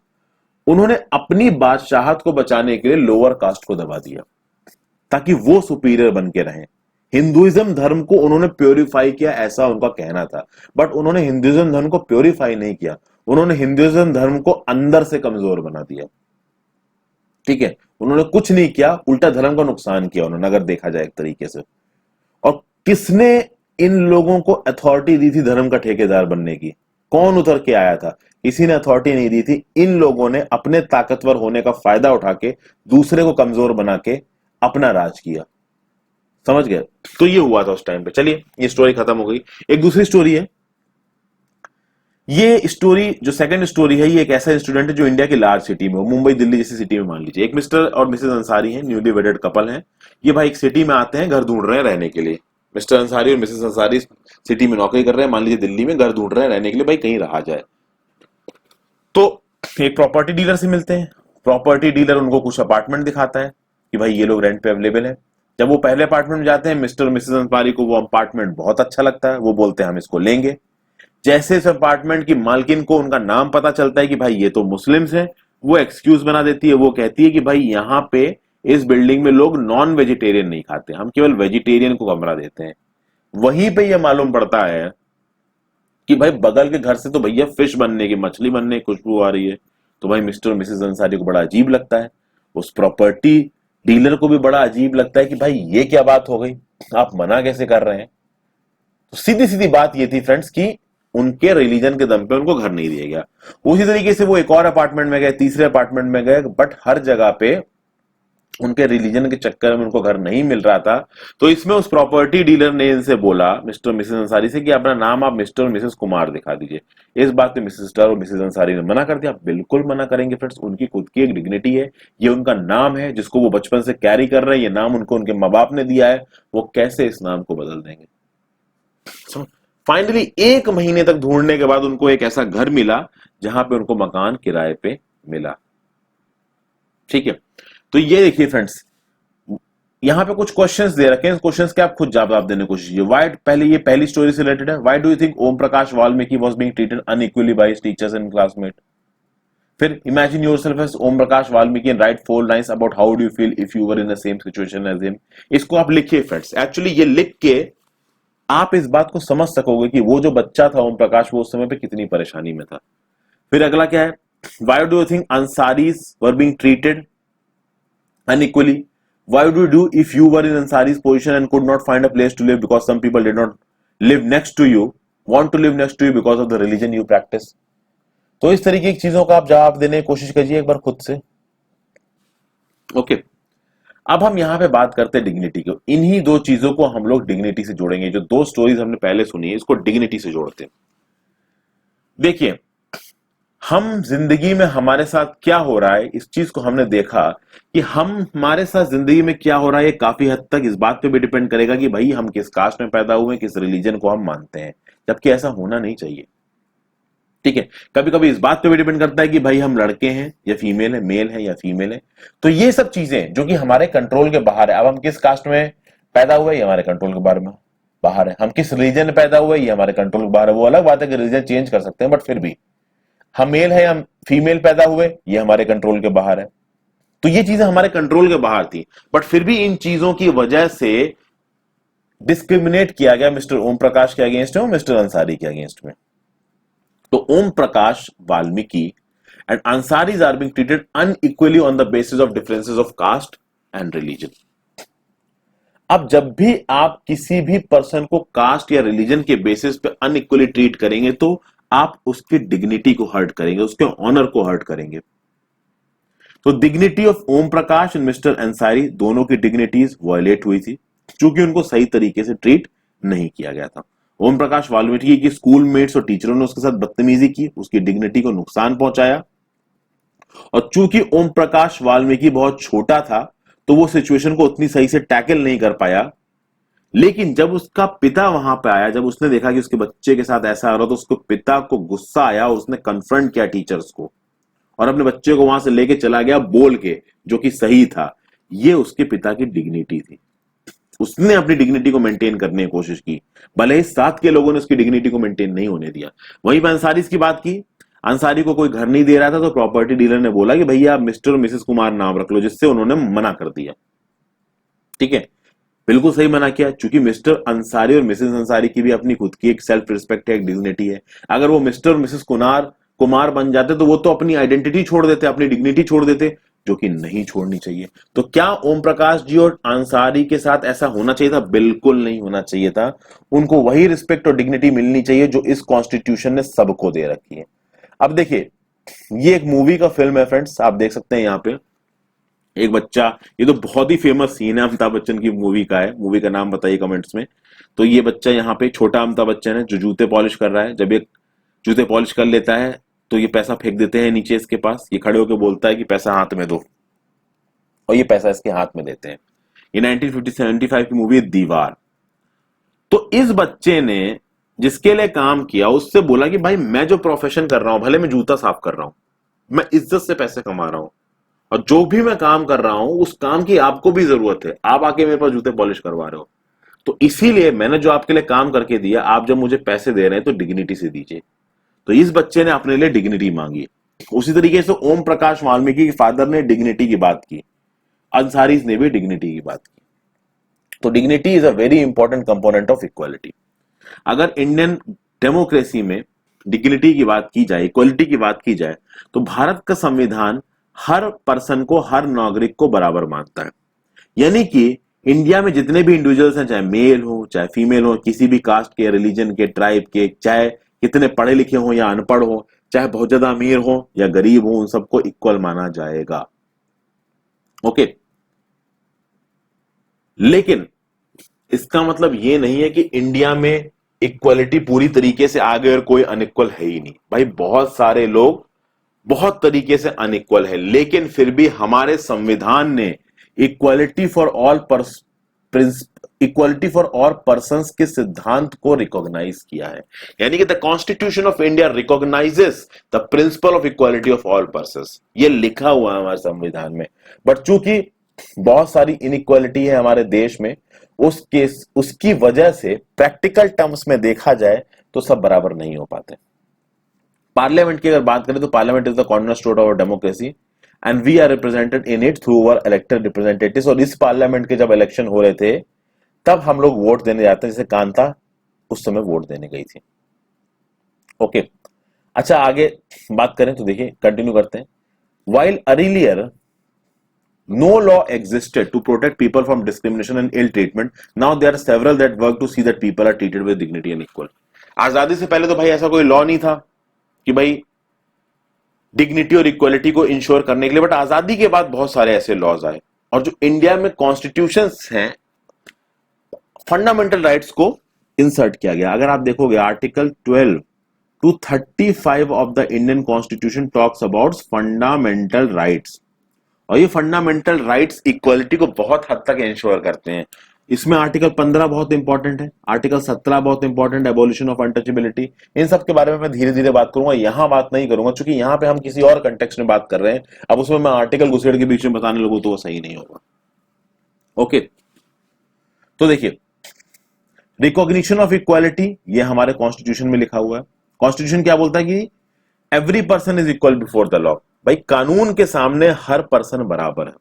उन्होंने अपनी बादशाहत को बचाने के लिए लोअर कास्ट को दबा दिया ताकि वो सुपीरियर बन के रहे। हिंदुइज्म धर्म को उन्होंने प्योरीफाई किया, ऐसा उनका कहना था। बट उन्होंने हिंदुइज्म धर्म को प्योरीफाई नहीं किया, उन्होंने हिंदुइज्म धर्म को अंदर से कमजोर बना दिया। ठीक है, उन्होंने कुछ नहीं किया, उल्टा धर्म का नुकसान किया उन्होंने, अगर देखा जाए एक तरीके से। और किसने इन लोगों को अथॉरिटी दी थी धर्म का ठेकेदार बनने की? कौन उतर के आया था? किसी ने अथॉरिटी नहीं दी थी। इन लोगों ने अपने ताकतवर होने का फायदा उठा के दूसरे को कमजोर बना के अपना राज किया। समझ गए? तो ये हुआ था उस टाइम पे। चलिए, ये स्टोरी खत्म हो गई। एक दूसरी स्टोरी है। ये स्टोरी, जो सेकंड स्टोरी है, ये एक ऐसा स्टूडेंट है जो इंडिया की लार्ज सिटी में हो, मुंबई दिल्ली जैसी सिटी में मान लीजिए। एक मिस्टर और मिसेस अंसारी हैं, न्यूली वेडेड कपल हैं। ये भाई एक सिटी में आते हैं, घर ढूंढ रहे हैं रहने के लिए। मिस्टर अंसारी और मिसेस अंसारी सिटी में नौकरी कर रहे हैं, मान लीजिए दिल्ली में, घर ढूंढ रहे हैं रहने के लिए, भाई कहीं रहा जाए। तो एक प्रॉपर्टी डीलर से मिलते हैं। प्रॉपर्टी डीलर उनको कुछ अपार्टमेंट दिखाता है कि भाई ये लोग रेंट पे अवेलेबल है। जब वो पहले अपार्टमेंट में जाते हैं, मिस्टर और मिसेस अंसारी को वो अपार्टमेंट बहुत अच्छा लगता है, वो बोलते हैं हम इसको लेंगे। जैसे इस अपार्टमेंट की मालकिन को उनका नाम पता चलता है कि भाई ये तो मुस्लिम्स हैं, वो एक्सक्यूज बना देती है। वो कहती है कि भाई यहाँ पे इस बिल्डिंग में लोग नॉन वेजिटेरियन नहीं खाते, हम केवल वेजिटेरियन को कमरा देते हैं। वहीं पे ये मालूम पड़ता है कि भाई बगल के घर से तो भैया फिश बनने की, मछली बनने की खुशबू आ रही है। तो भाई मिस्टर और मिसेस अंसारी को बड़ा अजीब लगता है, उस प्रॉपर्टी डीलर को भी बड़ा अजीब लगता है कि भाई ये क्या बात हो गई, आप मना कैसे कर रहे हैं? तो सीधी सीधी बात ये थी फ्रेंड्स कि उनके रिलीजन के दम पे उनको घर नहीं दिया गया। उसी तरीके से वो एक और अपार्टमेंट में गए, तीसरे अपार्टमेंट में गए, बट हर जगह पे उनके रिलीजन के चक्कर में उनको घर नहीं मिल रहा था। तो इसमें उस प्रॉपर्टी डीलर ने इनसे बोला, मिस्टर और मिसेस अंसारी से, कि अपना नाम आप मिस्टर और मिसेस कुमार दिखा दीजिए। इस बात पे मिसेस और मिसेस अंसारी ने मना कर दिया। बिल्कुल मना करेंगे फ्रेंड्स, उनकी खुद की एक डिग्निटी है, ये उनका नाम है जिसको वो बचपन से कैरी कर रहे हैं, ये नाम उनको उनके माँ बाप ने दिया है, वो कैसे इस नाम को बदल देंगे? फाइनली 1 महीने तक ढूंढने के बाद उनको एक ऐसा घर मिला जहां पे उनको मकान किराए पे मिला। ठीक है, तो ये देखिए फ्रेंड्स, यहां पे कुछ क्वेश्चंस दे रखे हैं, क्वेश्चंस के आप खुद जवाब देने की कोशिश कीजिए। व्हाई, पहले ये पहली स्टोरी से रिलेटेड है। Why do you think Om Prakash Valmiki was being treated unequally by his teachers and classmate? फिर imagine yourself as Om Prakash Valmiki and write 4 lines about how do you feel if you were in the same situation as him. इसको आप लिखिए फ्रेंड्स। एक्चुअली ये लिख के आप इस बात को समझ सकोगे कि वो जो बच्चा था ओम प्रकाश, वो उस समय पे कितनी परेशानी में था। फिर अगला क्या है, why do you think Ansaris were being treated unequally? Why would you do if you were in Ansari's position and could not find a place to live because some people did not live next to you? want to live next to you because of the religion you practice? तो इस तरीके की चीजों का आप जवाब देने की कोशिश कीजिए एक बार खुद से। ओके, अब हम यहां पे बात करते हैं डिग्निटी को। इन्हीं दो चीजों को हम लोग डिग्निटी से जोड़ेंगे। जो दो स्टोरीज हमने पहले सुनी है, इसको डिग्निटी से जोड़ते हैं। देखिए, हम जिंदगी में हमारे साथ क्या हो रहा है, इस चीज को हमने देखा कि हम हमारे साथ जिंदगी में क्या हो रहा है, ये काफी हद तक इस बात पे भी डिपेंड करेगा कि भाई हम किस कास्ट में पैदा हुए, किस रिलीजन को हम मानते हैं, जबकि ऐसा होना नहीं चाहिए। ठीक है, कभी कभी इस बात पे भी डिपेंड करता है कि भाई हम लड़के हैं या फीमेल है, मेल है या फीमेल है। तो ये सब चीजें जो कि हमारे कंट्रोल के बाहर है। अब हम किस कास्ट में पैदा हुए, ये हमारे कंट्रोल के बाहर है। हम किस रिलीजन में पैदा हुए, ये हमारे कंट्रोल के बाहर है। वो अलग बात है कि रिलीजन चेंज कर सकते हैं, बट फिर भी हम मेल है या फीमेल पैदा हुए, ये हमारे कंट्रोल के बाहर है। तो ये चीजें हमारे कंट्रोल के बाहर थी, बट फिर भी इन चीजों की वजह से डिस्क्रिमिनेट किया गया मिस्टर ओम प्रकाश के अगेंस्ट में और मिस्टर अंसारी के अगेंस्ट में। तो Om Prakash, Valmiki and Ansaris are being treated unequally on the basis of differences of caste and religion. अब जब भी आप किसी भी पर्सन को कास्ट या रिलीजन के बेसिस पे अनइक्वली ट्रीट करेंगे तो आप उसकी डिग्निटी को हर्ट करेंगे, उसके ऑनर को हर्ट करेंगे। तो dignity of Om Prakash and mister Ansari, दोनों की डिग्निटीज वायलेट हुई थी क्योंकि उनको सही तरीके से ट्रीट नहीं किया गया था। ओम प्रकाश वाल्मीकि की स्कूलमेट्स और टीचरों ने उसके साथ बदतमीजी की, उसकी डिग्निटी को नुकसान पहुंचाया। और चूंकि ओम प्रकाश वाल्मीकि बहुत छोटा था तो वो सिचुएशन को उतनी सही से टैकल नहीं कर पाया। लेकिन जब उसका पिता वहां पे आया, जब उसने देखा कि उसके बच्चे के साथ ऐसा हो रहा, तो उसके पिता को गुस्सा आया और उसने कन्फ्रंट किया टीचर्स को और अपने बच्चे को वहां से लेके चला गया बोल के, जो कि सही था। ये उसके पिता की डिग्निटी थी। उसने अपनी डिग्निटी को मेंटेन करने की कोशिश की, भले ही साथ के लोगों ने उसकी डिग्निटी को मेंटेन नहीं होने दिया। वहीं पर अंसारी की बात की, अंसारी को कोई घर नहीं दे रहा था तो प्रॉपर्टी डीलर ने बोला कि भैया आप मिस्टर और मिसेस कुमार नाम रख लो, जिससे उन्होंने मना कर दिया। ठीक है, बिल्कुल सही मना किया, क्योंकि मिस्टर अंसारी और मिसेस अंसारी की भी अपनी खुद की एक सेल्फ रिस्पेक्ट है, एक डिग्निटी है। अगर वो मिस्टर और मिसेस कुमार बन जाते तो वो तो अपनी आइडेंटिटी छोड़ देते, अपनी डिग्निटी छोड़ देते, जो कि नहीं छोड़नी चाहिए। तो क्या ओम प्रकाश जी और अंसारी के साथ ऐसा होना चाहिए था? बिल्कुल नहीं होना चाहिए था। उनको वही रिस्पेक्ट और डिग्निटी मिलनी चाहिए जो इस कॉन्स्टिट्यूशन ने सबको दे रखी है। अब देखिए, ये एक मूवी का फिल्म है फ्रेंड्स, आप देख सकते हैं यहाँ पे एक बच्चा, ये तो बहुत ही फेमस सीन है अमिताभ बच्चन की मूवी का है। मूवी का नाम बताइए कमेंट्स में। तो ये बच्चा यहाँ पे छोटा अमिताभ बच्चन है जो जूते पॉलिश कर रहा है। जब ये जूते पॉलिश कर लेता है तो ये पैसा फेंक देते हैं नीचे इसके पास। ये खड़े होकर बोलता है कि पैसा हाथ में दो, और ये पैसा इसके हाथ में देते हैं। ये 1975 की मूवी है दीवार। तो इस बच्चे ने जिसके लिए काम किया उससे बोला कि भाई मैं जो प्रोफेशन कर रहा हूं, भले मैं जूता साफ कर रहा हूं, मैं इज्जत से पैसे कमा रहा हूं, और जो भी मैं काम कर रहा हूं उस काम की आपको भी जरूरत है। आप आके मेरे पास जूते पॉलिश करवा रहे हो, तो इसीलिए मैंने जो आपके लिए काम करके दिया, आप जब मुझे पैसे दे रहे हैं तो डिग्निटी से दीजिए। तो इस बच्चे ने अपने लिए डिग्निटी मांगी। उसी तरीके से ओम प्रकाश वाल्मीकि के फादर ने डिग्निटी की बात की, अंसारीज ने भी डिग्निटी की बात की। तो dignity is a very important component of equality. अगर इंडियन डेमोक्रेसी में डिग्निटी की बात की जाए, इक्वालिटी की बात की जाए, तो भारत का संविधान हर पर्सन को, हर नागरिक को बराबर मानता है। यानी कि इंडिया में जितने भी इंडिविजुअल्स हैं, चाहे मेल हो चाहे फीमेल हो, किसी भी कास्ट के, रिलीजन के, ट्राइब के, चाहे कितने पढ़े लिखे हो या अनपढ़ हो, चाहे बहुत ज्यादा अमीर हो या गरीब हो, उन सबको इक्वल माना जाएगा। ओके, लेकिन इसका मतलब ये नहीं है कि इंडिया में इक्वलिटी पूरी तरीके से आ गई और कोई अनइक्वल है ही नहीं। भाई बहुत सारे लोग बहुत तरीके से अनइक्वल है, लेकिन फिर भी हमारे संविधान ने इक्वालिटी फॉर ऑल पर्संस के सिद्धांत को रिकॉग्नाइज किया है। यानी कि the constitution of India recognises the principle of equality of all persons. ये लिखा हुआ है हमारे संविधान में। बट चूंकि बहुत सारी इनइक्वालिटी है हमारे देश में, उसकी वजह से प्रैक्टिकल टर्म्स में देखा जाए तो सब बराबर नहीं हो पाते। पार्लियामेंट की अगर बात करें तो parliament is the cornerstone of democracy and we are represented in it through our elected representatives. और इस पार्लियामेंट के जब इलेक्शन हो रहे थे तब हम लोग वोट देने जाते हैं, जैसे कांता उस समय वोट देने गई थी। ओके, अच्छा आगे बात करें तो देखिए, कंटिन्यू करते हैं। While earlier no law existed to protect people from discrimination and ill treatment, now there are several that work to see that people are treated with dignity and equal। आजादी से पहले तो भाई ऐसा कोई लॉ नहीं था कि भाई डिग्निटी और इक्वलिटी को इंश्योर करने के लिए, बट आजादी के बाद बहुत सारे ऐसे लॉज आए, और जो इंडिया में कॉन्स्टिट्यूशंस हैं, फंडामेंटल राइट्स को इंसर्ट किया गया। अगर आप देखोगे article 12 to 35 of the Indian constitution talks about fundamental rights, और ये फंडामेंटल राइट्स इक्वलिटी को बहुत हद तक इंश्योर करते हैं। इसमें आर्टिकल 15 बहुत इंपॉर्टेंट है, आर्टिकल 17 बहुत इंपॉर्टेंट है, एबोलिशन ऑफ अनटचेबिलिटी। इन सब के बारे में मैं धीरे धीरे बात करूंगा, यहां बात नहीं करूंगा, क्योंकि यहां पे हम किसी और कंटेक्स्ट में बात कर रहे हैं। अब उसमें मैं आर्टिकल घुसेड़ के बीच में बताने लगूं तो वो सही नहीं होगा। ओके, तो देखिए, रिकॉग्निशन ऑफ इक्वालिटी ये हमारे कॉन्स्टिट्यूशन में लिखा हुआ है। कॉन्स्टिट्यूशन क्या बोलता है कि every person is equal before the law, भाई कानून के सामने हर पर्सन बराबर है।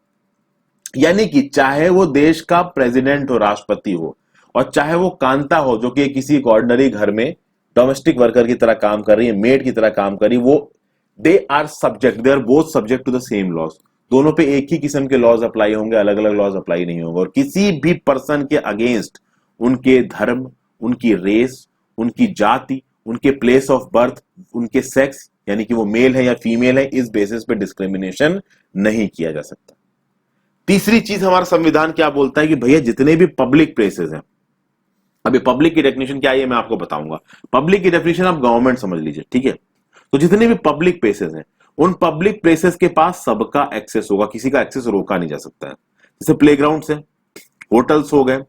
यानी कि चाहे वो देश का प्रेसिडेंट हो, राष्ट्रपति हो, और चाहे वो कांता हो जो कि किसी ऑर्डिनरी घर में डोमेस्टिक वर्कर की तरह काम कर रही है, मेड की तरह काम कर रही है, वो they are both subject to the same laws. दोनों पे एक ही किस्म के लॉज अप्लाई होंगे, अलग अलग लॉज अप्लाई नहीं होंगे। और किसी भी पर्सन के अगेंस्ट उनके धर्म, उनकी रेस, उनकी जाति, उनके प्लेस ऑफ बर्थ, उनके सेक्स, यानी कि वो मेल है या फीमेल है, इस बेसिस पे डिस्क्रिमिनेशन नहीं किया जा सकता। तीसरी चीज हमारा संविधान क्या बोलता है कि भैया जितने भी पब्लिक प्लेसेस हैं, अभी पब्लिक की डेफिनेशन क्या है मैं आपको बताऊंगा। पब्लिक की डेफिनेशन आप गवर्नमेंट समझ लीजिए, ठीक है। तो जितने भी पब्लिक प्लेसेस हैं, उन पब्लिक प्लेसेस के पास सबका एक्सेस होगा, किसी का एक्सेस रोका नहीं जा सकता है। जैसे प्लेग्राउंड्स है, होटल्स हो गए,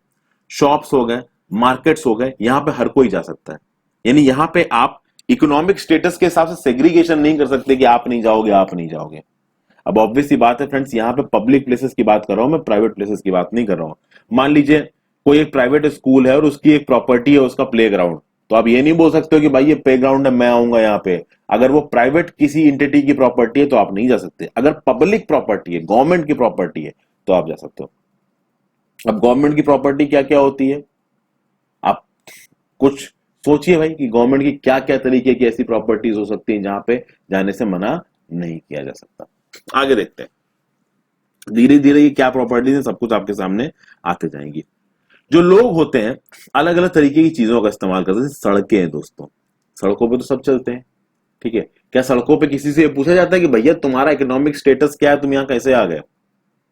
शॉप्स हो गए, मार्केट्स हो गए, यहां पे हर कोई जा सकता है। यानी यहां पे आप इकोनॉमिक स्टेटस के हिसाब से सेग्रीगेशन नहीं कर सकते कि आप नहीं जाओगे, आप नहीं जाओगे। अब ऑब्वियस सी बात है फ्रेंड्स, यहां पे पब्लिक प्लेसेस की बात कर रहा हूं मैं, प्राइवेट प्लेसेस की बात नहीं कर रहा हूं। मान लीजिए कोई एक प्राइवेट स्कूल है और उसकी एक प्रॉपर्टी है, उसका प्लेग्राउंड, तो आप ये नहीं बोल सकते हो कि भाई ये प्लेग्राउंड है, मैं आऊंगा यहाँ पे। अगर वो प्राइवेट किसी इंटिटी की प्रॉपर्टी है तो आप नहीं जा सकते। अगर पब्लिक प्रॉपर्टी है, गवर्नमेंट की प्रॉपर्टी है, तो आप जा सकते हो। अब गवर्नमेंट की प्रॉपर्टी क्या क्या होती है, आप कुछ सोचिए भाई कि गवर्नमेंट की क्या क्या तरीके की ऐसी प्रॉपर्टीज हो सकती है जहां पे जाने से मना नहीं किया जा सकता। आगे देखते हैं धीरे धीरे ये क्या प्रॉपर्टीज है, सब कुछ आपके सामने आते जाएंगी। जो लोग होते हैं अलग अलग तरीके की चीजों का इस्तेमाल करते हैं। सड़कें हैं दोस्तों, सड़कों पे तो सब चलते हैं, ठीक है। क्या सड़कों पे किसी से पूछा जाता है कि भैया तुम्हारा इकोनॉमिक स्टेटस क्या है, तुम यहाँ कैसे आ गए,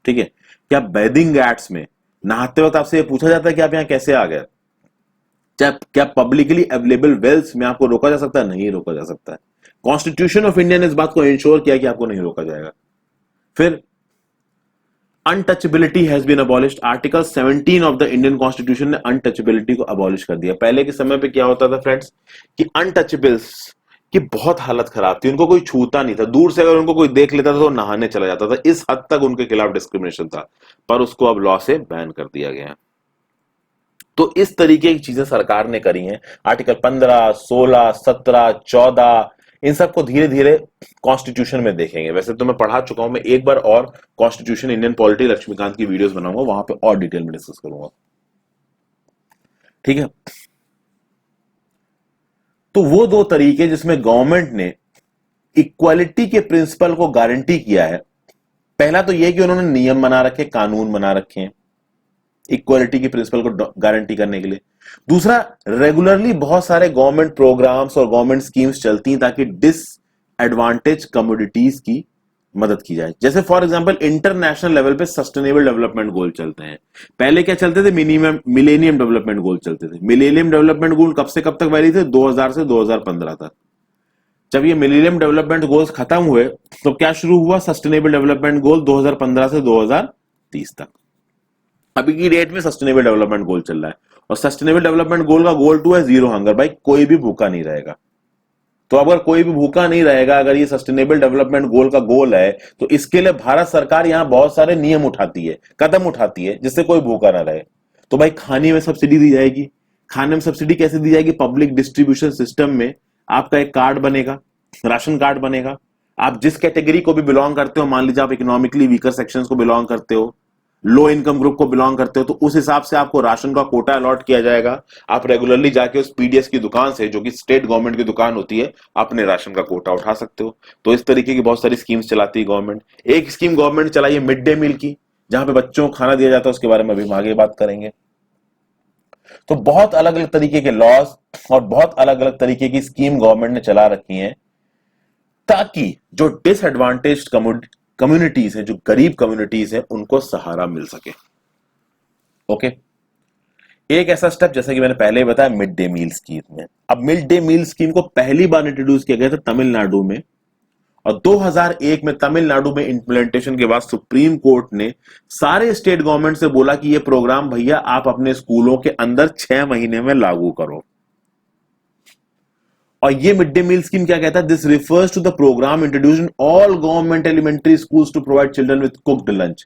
ठीक है। क्या बेदिंग घाट्स में नहाते वक्त आपसे ये पूछा जाता है कि आप यहाँ कैसे आ गए। क्या पब्लिकली अवेलेबल वेल्स में आपको रोका जा सकता है, नहीं रोका जा सकता है। कॉन्स्टिट्यूशन ऑफ इंडिया ने इस बात को इंश्योर किया कि आपको नहीं रोका जाएगा। फिर untouchability has been abolished. Article 17 of the Indian constitution ने अनटचेबिलिटी को अबॉलिश कर दिया। पहले के समय पे क्या होता था फ्रेंड्स कि अनटचेबल्स की बहुत हालत खराब थी, उनको कोई छूता नहीं था, दूर से अगर उनको कोई देख लेता था तो नहाने चला जाता था। इस हद तक उनके खिलाफ डिस्क्रिमिनेशन था, पर उसको अब लॉ से बैन कर दिया गया है। तो इस तरीके की चीजें सरकार ने करी हैं। आर्टिकल 15, 16, 17, 14 इन सबको धीरे धीरे कॉन्स्टिट्यूशन में देखेंगे। वैसे तो मैं पढ़ा चुका हूं, मैं एक बार और कॉन्स्टिट्यूशन इंडियन पॉलिटी लक्ष्मीकांत की वीडियोस बनाऊंगा, वहां पे और डिटेल में डिस्कस करूंगा, ठीक है। तो वो दो तरीके जिसमें गवर्नमेंट ने इक्वालिटी के प्रिंसिपल को गारंटी किया है, पहला तो यह कि उन्होंने नियम बना रखे, कानून बना रखे हैं इक्वालिटी की प्रिंसिपल को गारंटी करने के लिए। दूसरा, रेगुलरली बहुत सारे गवर्नमेंट प्रोग्राम्स और गवर्नमेंट स्कीम्स चलती हैं ताकि डिसएडवांटेज कम्युनिटीज की मदद की जाए। जैसे फॉर एग्जांपल इंटरनेशनल लेवल पे सस्टेनेबल डेवलपमेंट गोल चलते हैं। पहले क्या चलते थे, मिलेनियम डेवलपमेंट गोल चलते थे। मिलेनियम डेवलपमेंट गोल कब से कब तक वैलिड थे, 2000 से 2015 तक। जब ये मिलेनियम डेवलपमेंट गोल्स खत्म हुए तो क्या शुरू हुआ, सस्टेनेबल डेवलपमेंट गोल 2015 से 2030 तक। अभी की डेट में सस्टेनेबल डेवलपमेंट गोल चल रहा है, और सस्टेनेबल डेवलपमेंट गोल का गोल 2 है जीरो हंगर। भाई कोई भी भूखा नहीं रहेगा। तो अगर कोई भी भूखा नहीं रहेगा, अगर ये सस्टेनेबल डेवलपमेंट गोल का गोल है, तो इसके लिए भारत सरकार यहां बहुत सारे नियम उठाती है, कदम उठाती है, जिससे कोई भूखा ना रहे। तो भाई खाने में सब्सिडी दी जाएगी। खाने में सब्सिडी कैसे दी जाएगी, पब्लिक डिस्ट्रीब्यूशन सिस्टम में आपका एक कार्ड बनेगा, राशन कार्ड बनेगा। आप जिस कैटेगरी को भी बिलोंग करते हो, मान लीजिए आप इकोनॉमिकली वीकर सेक्शंस को बिलोंग करते हो, लो इनकम ग्रुप को बिलोंग करते हो, तो उस हिसाब से आपको राशन का कोटा अलॉट किया जाएगा। आप रेगुलरली जाके उस पीडीएस की दुकान से, जो कि स्टेट गवर्नमेंट की दुकान होती है, अपने राशन का कोटा उठा सकते हो। तो इस तरीके की बहुत सारी स्कीम्स चलाती है गवर्नमेंट। एक स्कीम गवर्नमेंट चलाई है मिड डे मील की, जहां पे बच्चों को खाना दिया जाता है, उसके बारे में अभी हम आगे बात करेंगे। तो बहुत अलग अलग तरीके के लॉज और बहुत अलग अलग तरीके की स्कीम गवर्नमेंट ने चला रखी है, ताकि जो डिसएडवांटेज्ड कम्युनिटीज हैं, जो गरीब कम्युनिटीज हैं, उनको सहारा मिल सके। ओके, एक ऐसा स्टेप जैसा कि मैंने पहले ही बताया, मिड डे मील स्कीम में। अब मिड डे मील स्कीम को पहली बार इंट्रोड्यूस किया गया था तमिलनाडु में, और 2001 में तमिलनाडु में इंप्लीमेंटेशन के बाद सुप्रीम कोर्ट ने सारे स्टेट गवर्नमेंट से बोला कि ये प्रोग्राम भैया आप अपने स्कूलों के अंदर 6 महीने में लागू करो। और ये मिड डे मील स्कीम क्या कहता है? This refers to the programme introduced in all government elementary schools to provide children with cooked lunch.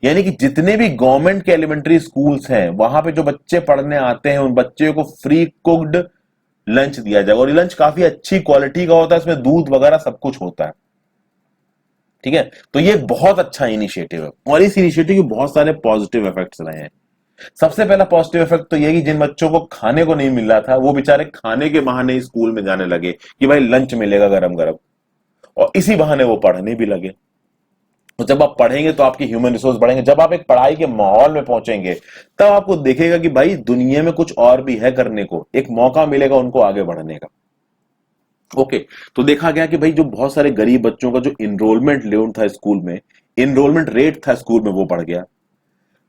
यानी कि जितने भी गवर्नमेंट के एलिमेंट्री स्कूल्स हैं, वहां पे जो बच्चे पढ़ने आते हैं, उन बच्चे को फ्री कुक्ड लंच दिया जाएगा। और ये लंच काफी अच्छी क्वालिटी का होता है, इसमें दूध वगैरह सब कुछ होता है। ठीक है, तो ये बहुत अच्छा इनिशिएटिव है, और इस इनिशिएटिव के बहुत सारे पॉजिटिव इफेक्ट्स रहे हैं। सबसे पहला पॉजिटिव इफेक्ट तो ये कि जिन बच्चों को खाने को नहीं मिल रहा था, वो बेचारे खाने के बहाने ही स्कूल में जाने लगे कि भाई लंच मिलेगा गरम गरम, और इसी बहाने वो पढ़ने भी लगे। तो जब आप पढ़ेंगे तो आपकी ह्यूमन रिसोर्स बढ़ेंगे। जब आप एक पढ़ाई के माहौल में पहुंचेंगे, तब आपको देखेगा कि भाई दुनिया में कुछ और भी है करने को, एक मौका मिलेगा उनको आगे बढ़ने का। ओके, तो देखा गया कि भाई जो बहुत सारे गरीब बच्चों का जो इनरोलमेंट रेट था स्कूल में, इनरोलमेंट रेट था स्कूल में, वो बढ़ गया।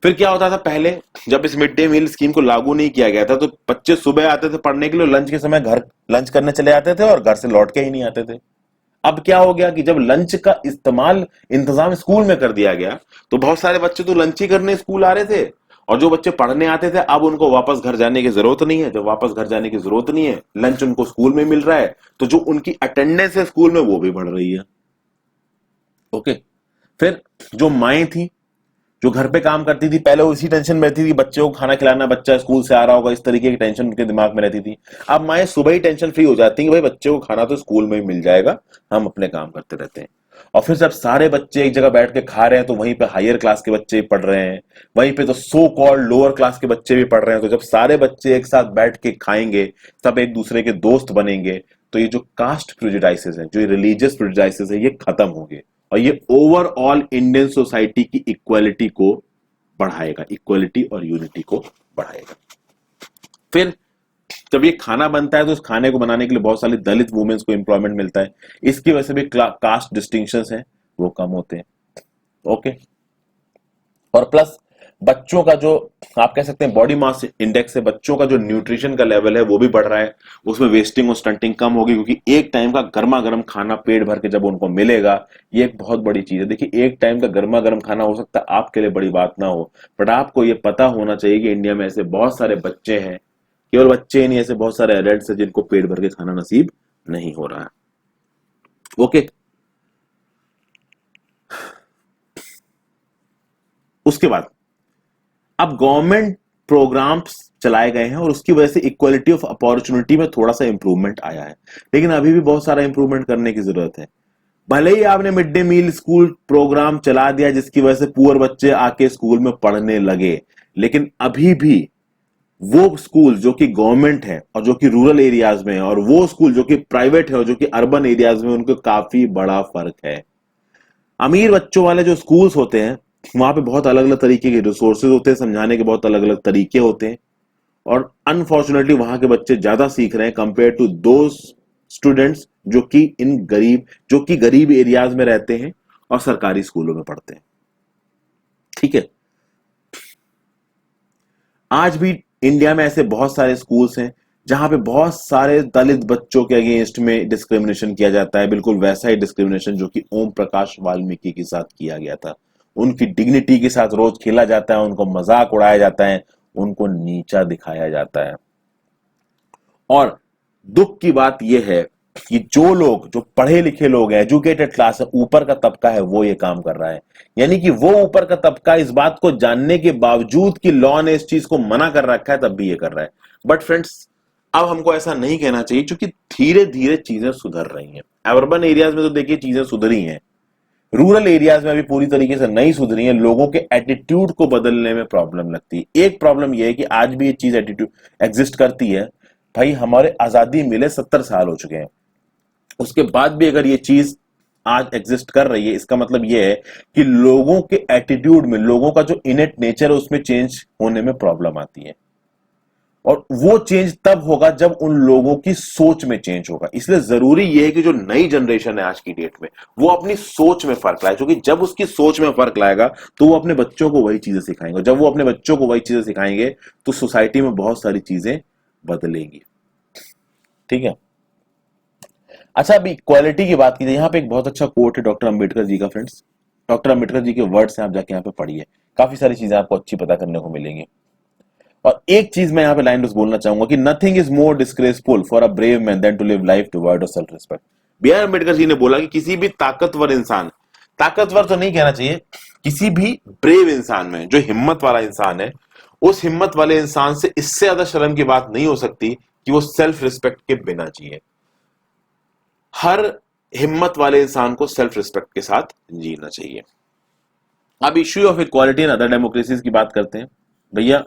फिर क्या होता था, पहले जब इस मिड डे मील स्कीम को लागू नहीं किया गया था, तो बच्चे सुबह आते थे पढ़ने के लिए, लंच के समय घर लंच करने चले जाते थे और घर से लौट के ही नहीं आते थे। अब क्या हो गया कि जब लंच का इंतजाम स्कूल में कर दिया गया, तो बहुत सारे बच्चे तो लंच ही करने स्कूल आ रहे थे, और जो बच्चे पढ़ने आते थे अब उनको वापस घर जाने की जरूरत नहीं है। जब वापस घर जाने की जरूरत नहीं है, लंच उनको स्कूल में मिल रहा है, तो जो उनकी अटेंडेंस है स्कूल में वो भी बढ़ रही है। ओके, फिर जो माएँ थी जो घर पे काम करती थी, पहले वो इसी टेंशन में रहती थी, बच्चों को खाना खिलाना, बच्चा स्कूल से आ रहा होगा, इस तरीके की टेंशन उनके दिमाग में रहती थी। अब माएँ सुबह ही टेंशन फ्री हो जाती हैं कि भाई बच्चे को खाना तो स्कूल में ही मिल जाएगा, हम अपने काम करते रहते हैं। और फिर जब सारे बच्चे एक जगह बैठ के खा रहे हैं, तो वहीं पे हायर क्लास के बच्चे भी पढ़ रहे हैं, वहीं पे तो सो कॉल्ड लोअर क्लास के बच्चे भी पढ़ रहे हैं। तो जब सारे बच्चे एक साथ बैठ के खाएंगे, सब एक दूसरे के दोस्त बनेंगे, तो ये जो कास्ट प्रेजुडाइसेस है, जो रिलीजियस प्रेजुडाइसेस है, ये खत्म होंगे, और ये ओवरऑल इंडियन सोसाइटी की इक्वालिटी को बढ़ाएगा, इक्वालिटी और यूनिटी को बढ़ाएगा। फिर जब ये खाना बनता है, तो इस खाने को बनाने के लिए बहुत सारी दलित वुमेन्स को एम्प्लॉयमेंट मिलता है, इसकी वजह से भी कास्ट डिस्टिंक्शंस हैं वो कम होते हैं। ओके, और प्लस बच्चों का जो आप कह सकते हैं बॉडी मास इंडेक्स है, बच्चों का जो न्यूट्रिशन का लेवल है वो भी बढ़ रहा है, उसमें वेस्टिंग और स्टंटिंग कम होगी, क्योंकि एक टाइम का गर्मा गर्म खाना पेट भर के जब उनको मिलेगा, ये एक बहुत बड़ी चीज है। देखिए, एक टाइम का गर्मा गर्म खाना हो सकता है आपके लिए बड़ी बात ना हो, बट आपको ये पता होना चाहिए कि इंडिया में ऐसे बहुत सारे बच्चे हैं, केवल बच्चे ही नहीं, ऐसे बहुत सारे एडल्ट्स हैं जिनको पेट भर के खाना नसीब नहीं हो रहा है। ओके, उसके बाद अब गवर्नमेंट प्रोग्राम्स चलाए गए हैं, और उसकी वजह से इक्वालिटी ऑफ अपॉर्चुनिटी में थोड़ा सा इंप्रूवमेंट आया है, लेकिन अभी भी बहुत सारा इंप्रूवमेंट करने की जरूरत है। भले ही आपने mid day meal school programme चला दिया जिसकी वजह से पुअर बच्चे आके स्कूल में पढ़ने लगे, लेकिन अभी भी वो स्कूल जो कि गवर्नमेंट है और जो कि रूरल एरियाज में है, और वो स्कूल जो कि प्राइवेट है और जो कि अर्बन एरियाज में, उनको काफी बड़ा फर्क है। अमीर बच्चों वाले जो स्कूल्स होते हैं, वहां पे बहुत अलग अलग तरीके के रिसोर्सेज होते हैं, समझाने के बहुत अलग अलग तरीके होते हैं, और अनफॉर्चुनेटली वहां के बच्चे ज्यादा सीख रहे हैं कंपेयर टू दो स्टूडेंट्स जो कि गरीब एरियाज में रहते हैं और सरकारी स्कूलों में पढ़ते हैं। ठीक है, आज भी इंडिया में ऐसे बहुत सारे स्कूल्स हैं जहां पे बहुत सारे दलित बच्चों के अगेंस्ट में डिस्क्रिमिनेशन किया जाता है, बिल्कुल वैसा ही डिस्क्रिमिनेशन जो कि ओम प्रकाश वाल्मीकि के साथ किया गया था। उनकी डिग्निटी के साथ रोज खेला जाता है, उनको मजाक उड़ाया जाता है, उनको नीचा दिखाया जाता है। और दुख की बात यह है कि जो पढ़े लिखे लोग हैं, एजुकेटेड क्लास है, ऊपर का तबका है, वो ये काम कर रहा है। यानी कि वो ऊपर का तबका इस बात को जानने के बावजूद कि लॉ ने इस चीज को मना कर रखा है, तब भी ये कर रहा है। बट फ्रेंड्स, अब हमको ऐसा नहीं कहना चाहिए, क्योंकि धीरे धीरे चीजें सुधर रही हैं। अर्बन एरियाज में तो देखिए चीजें सुधरी हैं, रूरल एरियाज में अभी पूरी तरीके से नहीं सुधरी है। लोगों के एटीट्यूड को बदलने में प्रॉब्लम लगती है। एक प्रॉब्लम यह है कि आज भी ये चीज एटीट्यूड एग्जिस्ट करती है। भाई, हमारे आजादी मिले 70 साल हो चुके हैं, उसके बाद भी अगर ये चीज आज एग्जिस्ट कर रही है, इसका मतलब यह है कि लोगों के एटीट्यूड में, लोगों का जो इनेट नेचर है उसमें चेंज होने में प्रॉब्लम आती है। और वो चेंज तब होगा जब उन लोगों की सोच में चेंज होगा। इसलिए जरूरी ये है कि जो नई जनरेशन है आज की डेट में, वो अपनी सोच में फर्क लाए, क्योंकि जब उसकी सोच में फर्क लाएगा तो वो अपने बच्चों को वही चीजें सिखाएंगे। जब वो अपने बच्चों को वही चीजें सिखाएंगे तो सोसाइटी में बहुत सारी चीजें बदलेंगी। ठीक है। अच्छा, अभी इक्वालिटी की बात की जाए, यहाँ पे एक बहुत अच्छा कोट है डॉक्टर अंबेडकर जी का। फ्रेंड्स, डॉक्टर अंबेडकर जी के वर्ड्स हैं, आप जाके यहाँ पे पढ़िए, काफी सारी चीजें आपको अच्छी पता करने को मिलेंगी। और एक चीज मैं यहाँ पे लाइन बस बोलना चाहूंगा कि nothing is more disgraceful for a brave man than to live life devoid of self respect. B R Ambedkar ji ने बोला कि किसी भी ताकतवर इंसान, ताकतवर तो नहीं कहना चाहिए, किसी भी ब्रेव इंसान में, जो हिम्मत वाला इंसान है, उस हिम्मत वाले इंसान से इससे ज्यादा शर्म की बात नहीं हो सकती कि वो सेल्फ रिस्पेक्ट के बिना जिए। हर हिम्मत वाले इंसान को सेल्फ रिस्पेक्ट के साथ जीना चाहिए। अब issue of equality and other democracies की बात करते हैं। भैया,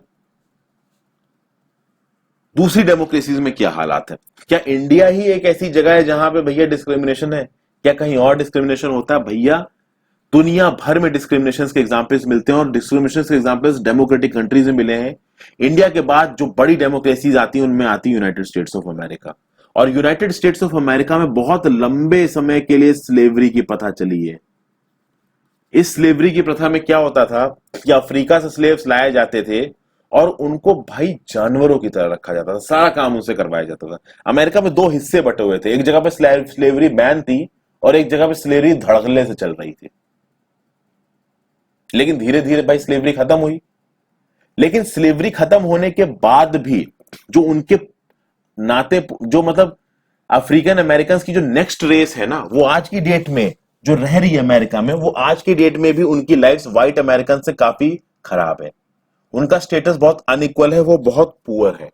दूसरी डेमोक्रेसीज में क्या हालात है? क्या इंडिया ही एक ऐसी जगह है जहां पे भैया डिस्क्रिमिनेशन है? क्या कहीं और डिस्क्रिमिनेशन होता है? भैया, दुनिया भर में डिस्क्रिमिनेशन के एग्जाम्पल्स मिलते हैं, और डिस्क्रिमिनेशन के एग्जाम्पल्स डेमोक्रेटिक कंट्रीज में मिले हैं। इंडिया के बाद जो बड़ी डेमोक्रेसीज आती है उनमें आती है यूनाइटेड स्टेट्स ऑफ अमेरिका। और यूनाइटेड स्टेट्स ऑफ अमेरिका में बहुत लंबे समय के लिए स्लेवरी की प्रथा चली है। इस स्लेवरी की प्रथा में क्या होता था कि अफ्रीका से स्लेव्स लाए जाते थे और उनको भाई जानवरों की तरह रखा जाता था, सारा काम उनसे करवाया जाता था। अमेरिका में दो हिस्से बटे हुए थे, एक जगह पे स्लेवरी बैन थी और एक जगह पे स्लेवरी धड़ल्ले से चल रही थी। लेकिन धीरे धीरे भाई स्लेवरी खत्म हुई। लेकिन स्लेवरी खत्म होने के बाद भी जो उनके नाते, जो मतलब अफ्रीकन अमेरिकन की जो नेक्स्ट रेस है ना, वो आज की डेट में जो रह रही है अमेरिका में, वो आज की डेट में भी उनकी लाइफ व्हाइट अमेरिकन से काफी खराब है। उनका स्टेटस बहुत अनइक्वल है, वो बहुत पुअर है।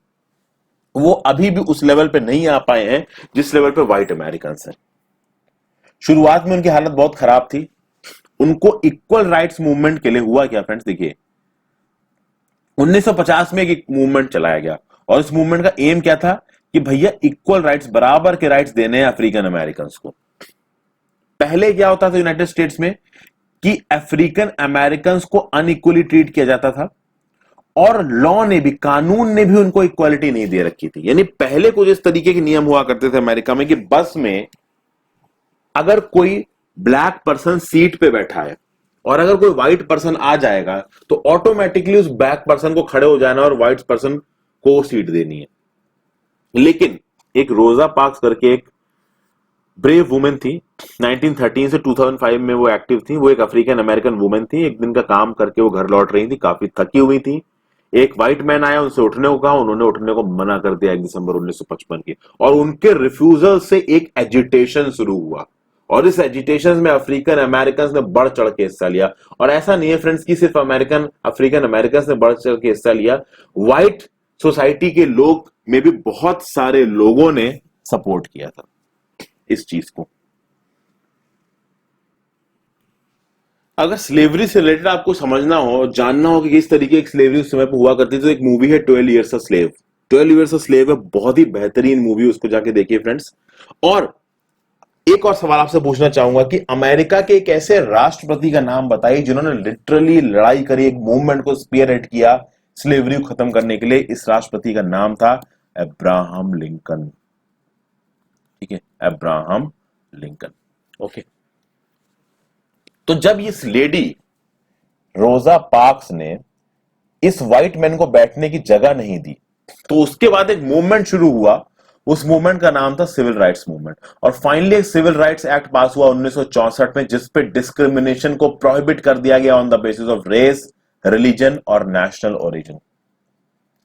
वो अभी भी उस लेवल पे नहीं आ पाए हैं जिस लेवल पे व्हाइट अमेरिकन है। शुरुआत में उनकी हालत बहुत खराब थी। उनको इक्वल राइट्स मूवमेंट के लिए हुआ क्या फ्रेंड्स, देखिए 1950 में एक मूवमेंट चलाया गया और इस मूवमेंट का एम क्या था कि भैया इक्वल राइट्स, बराबर के राइट्स देने हैं अफ्रीकन अमेरिकन को। पहले क्या होता था यूनाइटेड स्टेट्स में कि अफ्रीकन अमेरिकन को अनइक्वली ट्रीट किया जाता था, और लॉ ने भी, कानून ने भी उनको इक्वालिटी नहीं दे रखी थी। यानी पहले कुछ इस तरीके के नियम हुआ करते थे अमेरिका में कि बस में अगर कोई ब्लैक पर्सन सीट पे बैठा है और अगर कोई व्हाइट पर्सन आ जाएगा तो ऑटोमेटिकली उस ब्लैक पर्सन को खड़े हो जाना और व्हाइट पर्सन को सीट देनी है। लेकिन एक रोजा पार्क्स करके एक ब्रेव वुमेन थी, 1913 से 2005 में वो एक्टिव थी। वो एक अफ्रीकन अमेरिकन वुमेन थी। एक दिन का काम करके वो घर लौट रही थी, काफी थकी हुई थी। एक व्हाइट मैन आया, उनसे उठने को कहा, उन्होंने उठने को मना कर दिया 1 दिसंबर 1955 की। और उनके रिफ्यूजल से एक एजिटेशन शुरू हुआ, और इस एजिटेशन में अफ्रीकन अमेरिकन ने बढ़ चढ़ के हिस्सा लिया। और ऐसा नहीं है फ्रेंड्स कि सिर्फ अफ्रीकन अमेरिकन ने बढ़ चढ़ के हिस्सा लिया, व्हाइट सोसाइटी के लोग में भी बहुत सारे लोगों ने सपोर्ट किया था इस चीज को। अगर स्लेवरी से रिलेटेड आपको समझना हो, जानना हो कि किस तरीके की स्लेवरी उस समय पर हुआ करती थी, तो एक मूवी है 12 years a slave. 12 years a slave है, बहुत ही बेहतरीन मूवी, उसको जाके देखिए फ्रेंड्स। और एक और सवाल आपसे पूछना चाहूंगा कि अमेरिका के एक ऐसे राष्ट्रपति का नाम बताइए जिन्होंने लिटरली लड़ाई करी, एक मूवमेंट को स्पीयरहेड किया स्लेवरी को खत्म करने के लिए। इस राष्ट्रपति का नाम था अब्राहम लिंकन। ठीक है, अब्राहम लिंकन। ओके, तो जब इस लेडी रोजा पार्क्स ने इस व्हाइट मैन को बैठने की जगह नहीं दी, तो उसके बाद एक मूवमेंट शुरू हुआ। उस मूवमेंट का नाम था सिविल राइट्स मूवमेंट। और फाइनली एक सिविल राइट्स एक्ट पास हुआ 1964 में, जिसपे डिस्क्रिमिनेशन को प्रोहिबिट कर दिया गया on the basis of race, religion और नेशनल ओरिजिन।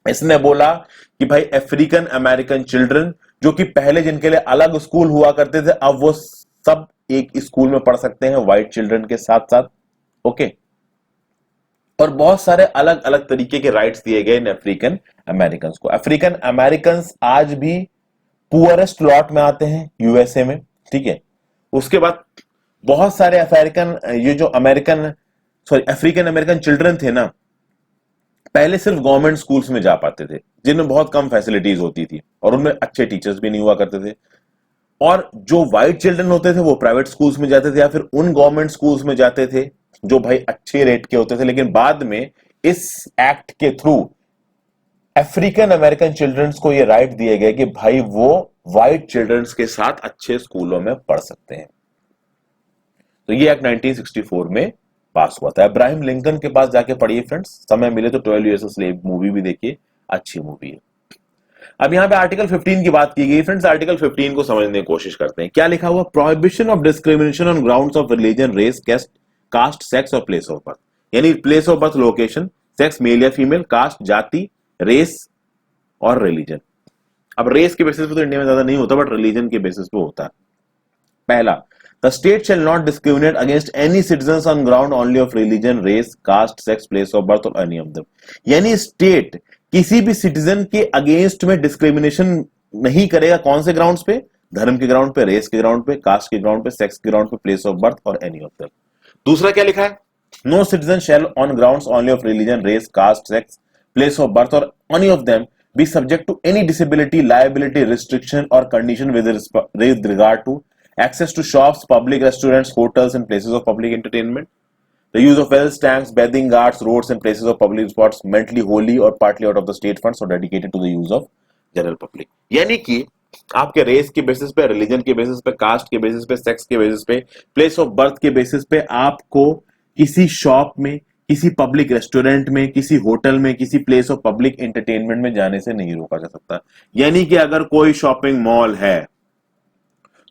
इसने बोला कि भाई अफ्रीकन अमेरिकन चिल्ड्रन, जो कि पहले जिनके लिए अलग स्कूल हुआ करते थे, अब वो सब एक स्कूल में पढ़ सकते हैं व्हाइट चिल्ड्रन के साथ साथ। ओके, और बहुत सारे अलग अलग तरीके के राइट्स दिए गए इन अफ्रीकन अमेरिकन को। अफ्रीकन अमेरिकन आज भी पुअरेस्ट लॉट में आते हैं यूएसए में। ठीक है, उसके बाद बहुत सारे अफ्रीकन अमेरिकन चिल्ड्रन थे ना, पहले सिर्फ गवर्नमेंट स्कूल्स में जा पाते थे, जिनमें बहुत कम फैसिलिटीज होती थी और उनमें अच्छे टीचर्स भी नहीं हुआ करते थे। और जो व्हाइट चिल्ड्रन होते थे वो प्राइवेट स्कूल्स में जाते थे या फिर उन गवर्नमेंट स्कूल्स में जाते थे जो भाई अच्छे रेट के होते थे। लेकिन बाद में इस एक्ट के थ्रू अफ्रीकन अमेरिकन चिल्ड्रंस को ये राइट दिए गए कि भाई वो व्हाइट चिल्ड्रंस के साथ अच्छे स्कूलों में पढ़ सकते हैं। तो ये एक्ट 1964 में पास हुआ था। अब्राहम लिंकन के पास जाके पढ़िए फ्रेंड्स, समय मिले तो 12 इयर्स अ स्लेव मूवी भी देखिए, अच्छी मूवी है। अब यहाँ पे आर्टिकल 15 की बात की गई फ्रेंड्स, आर्टिकल 15 को समझने की कोशिश करते हैं। क्या लिखा हुआ? Prohibition of discrimination on grounds of religion, race, caste, sex और प्लेस ऑफ बर्थ। यानी place of birth, location, sex male या फीमेल, कास्ट जाति, रेस और रिलीजन। अब रेस के बेसिस पे तो इंडिया में ज्यादा नहीं होता, बट रिलीजन के बेसिस पे होता है। पहला, the state shall not discriminate against any citizen on ground only of religion, race, caste, sex, place of birth और एनी ऑफ देम। यानी स्टेट किसी भी सिटीजन के अगेंस्ट में डिस्क्रिमिनेशन नहीं करेगा। कौन से ग्राउंड्स पे? धर्म के ग्राउंड पे, रेस के ग्राउंड पे, कास्ट के ग्राउंड पे, सेक्स के ग्राउंड पे, प्लेस ऑफ बर्थ और एनी ऑफ देम। दूसरा क्या लिखा है? No citizen shall on grounds only of religion, race, caste, sex, place of birth और any of them be subject to any disability, liability, restriction or condition with regard to access to shops, public restaurants, hotels and places of public entertainment, the use of wells, tanks, bathing ghats, roads and places of public spots mentally wholly or partly out of the state funds or dedicated to the use of general public। यानी कि आपके रेस के बेसिस पे, रिलीजन के बेसिस पे, कास्ट के बेसिस पे, सेक्स के बेसिस पे, प्लेस ऑफ बर्थ के बेसिस पे आपको किसी शॉप में, किसी पब्लिक रेस्टोरेंट में, किसी होटल में, किसी प्लेस ऑफ पब्लिक एंटरटेनमेंट में जाने से नहीं रोका जा सकता। यानी कि अगर कोई शॉपिंग मॉल है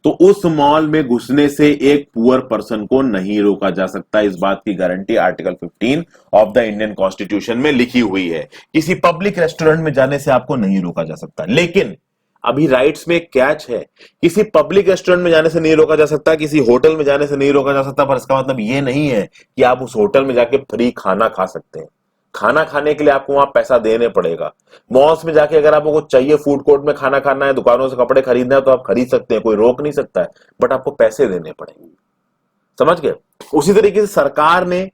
तो उस मॉल में घुसने से एक पुअर पर्सन को नहीं रोका जा सकता। इस बात की guarantee article 15 of the Indian constitution में लिखी हुई है। किसी पब्लिक रेस्टोरेंट में जाने से आपको नहीं रोका जा सकता। लेकिन अभी राइट्स में एक कैच है, किसी पब्लिक रेस्टोरेंट में जाने से नहीं रोका जा सकता, किसी होटल में जाने से नहीं रोका जा सकता, पर इसका मतलब ये नहीं है कि आप उस होटल में जाके फ्री खाना खा सकते हैं। खाना खाने के लिए आपको वहां पैसा देने पड़ेगा। मॉल्स में जाके अगर आपको कुछ चाहिए, फूड कोर्ट में खाना खाना है, दुकानों से कपड़े खरीदना है तो आप खरीद सकते हैं, कोई रोक नहीं सकता है, बट आपको पैसे देने पड़ेंगे। समझ गए? उसी तरीके से सरकार ने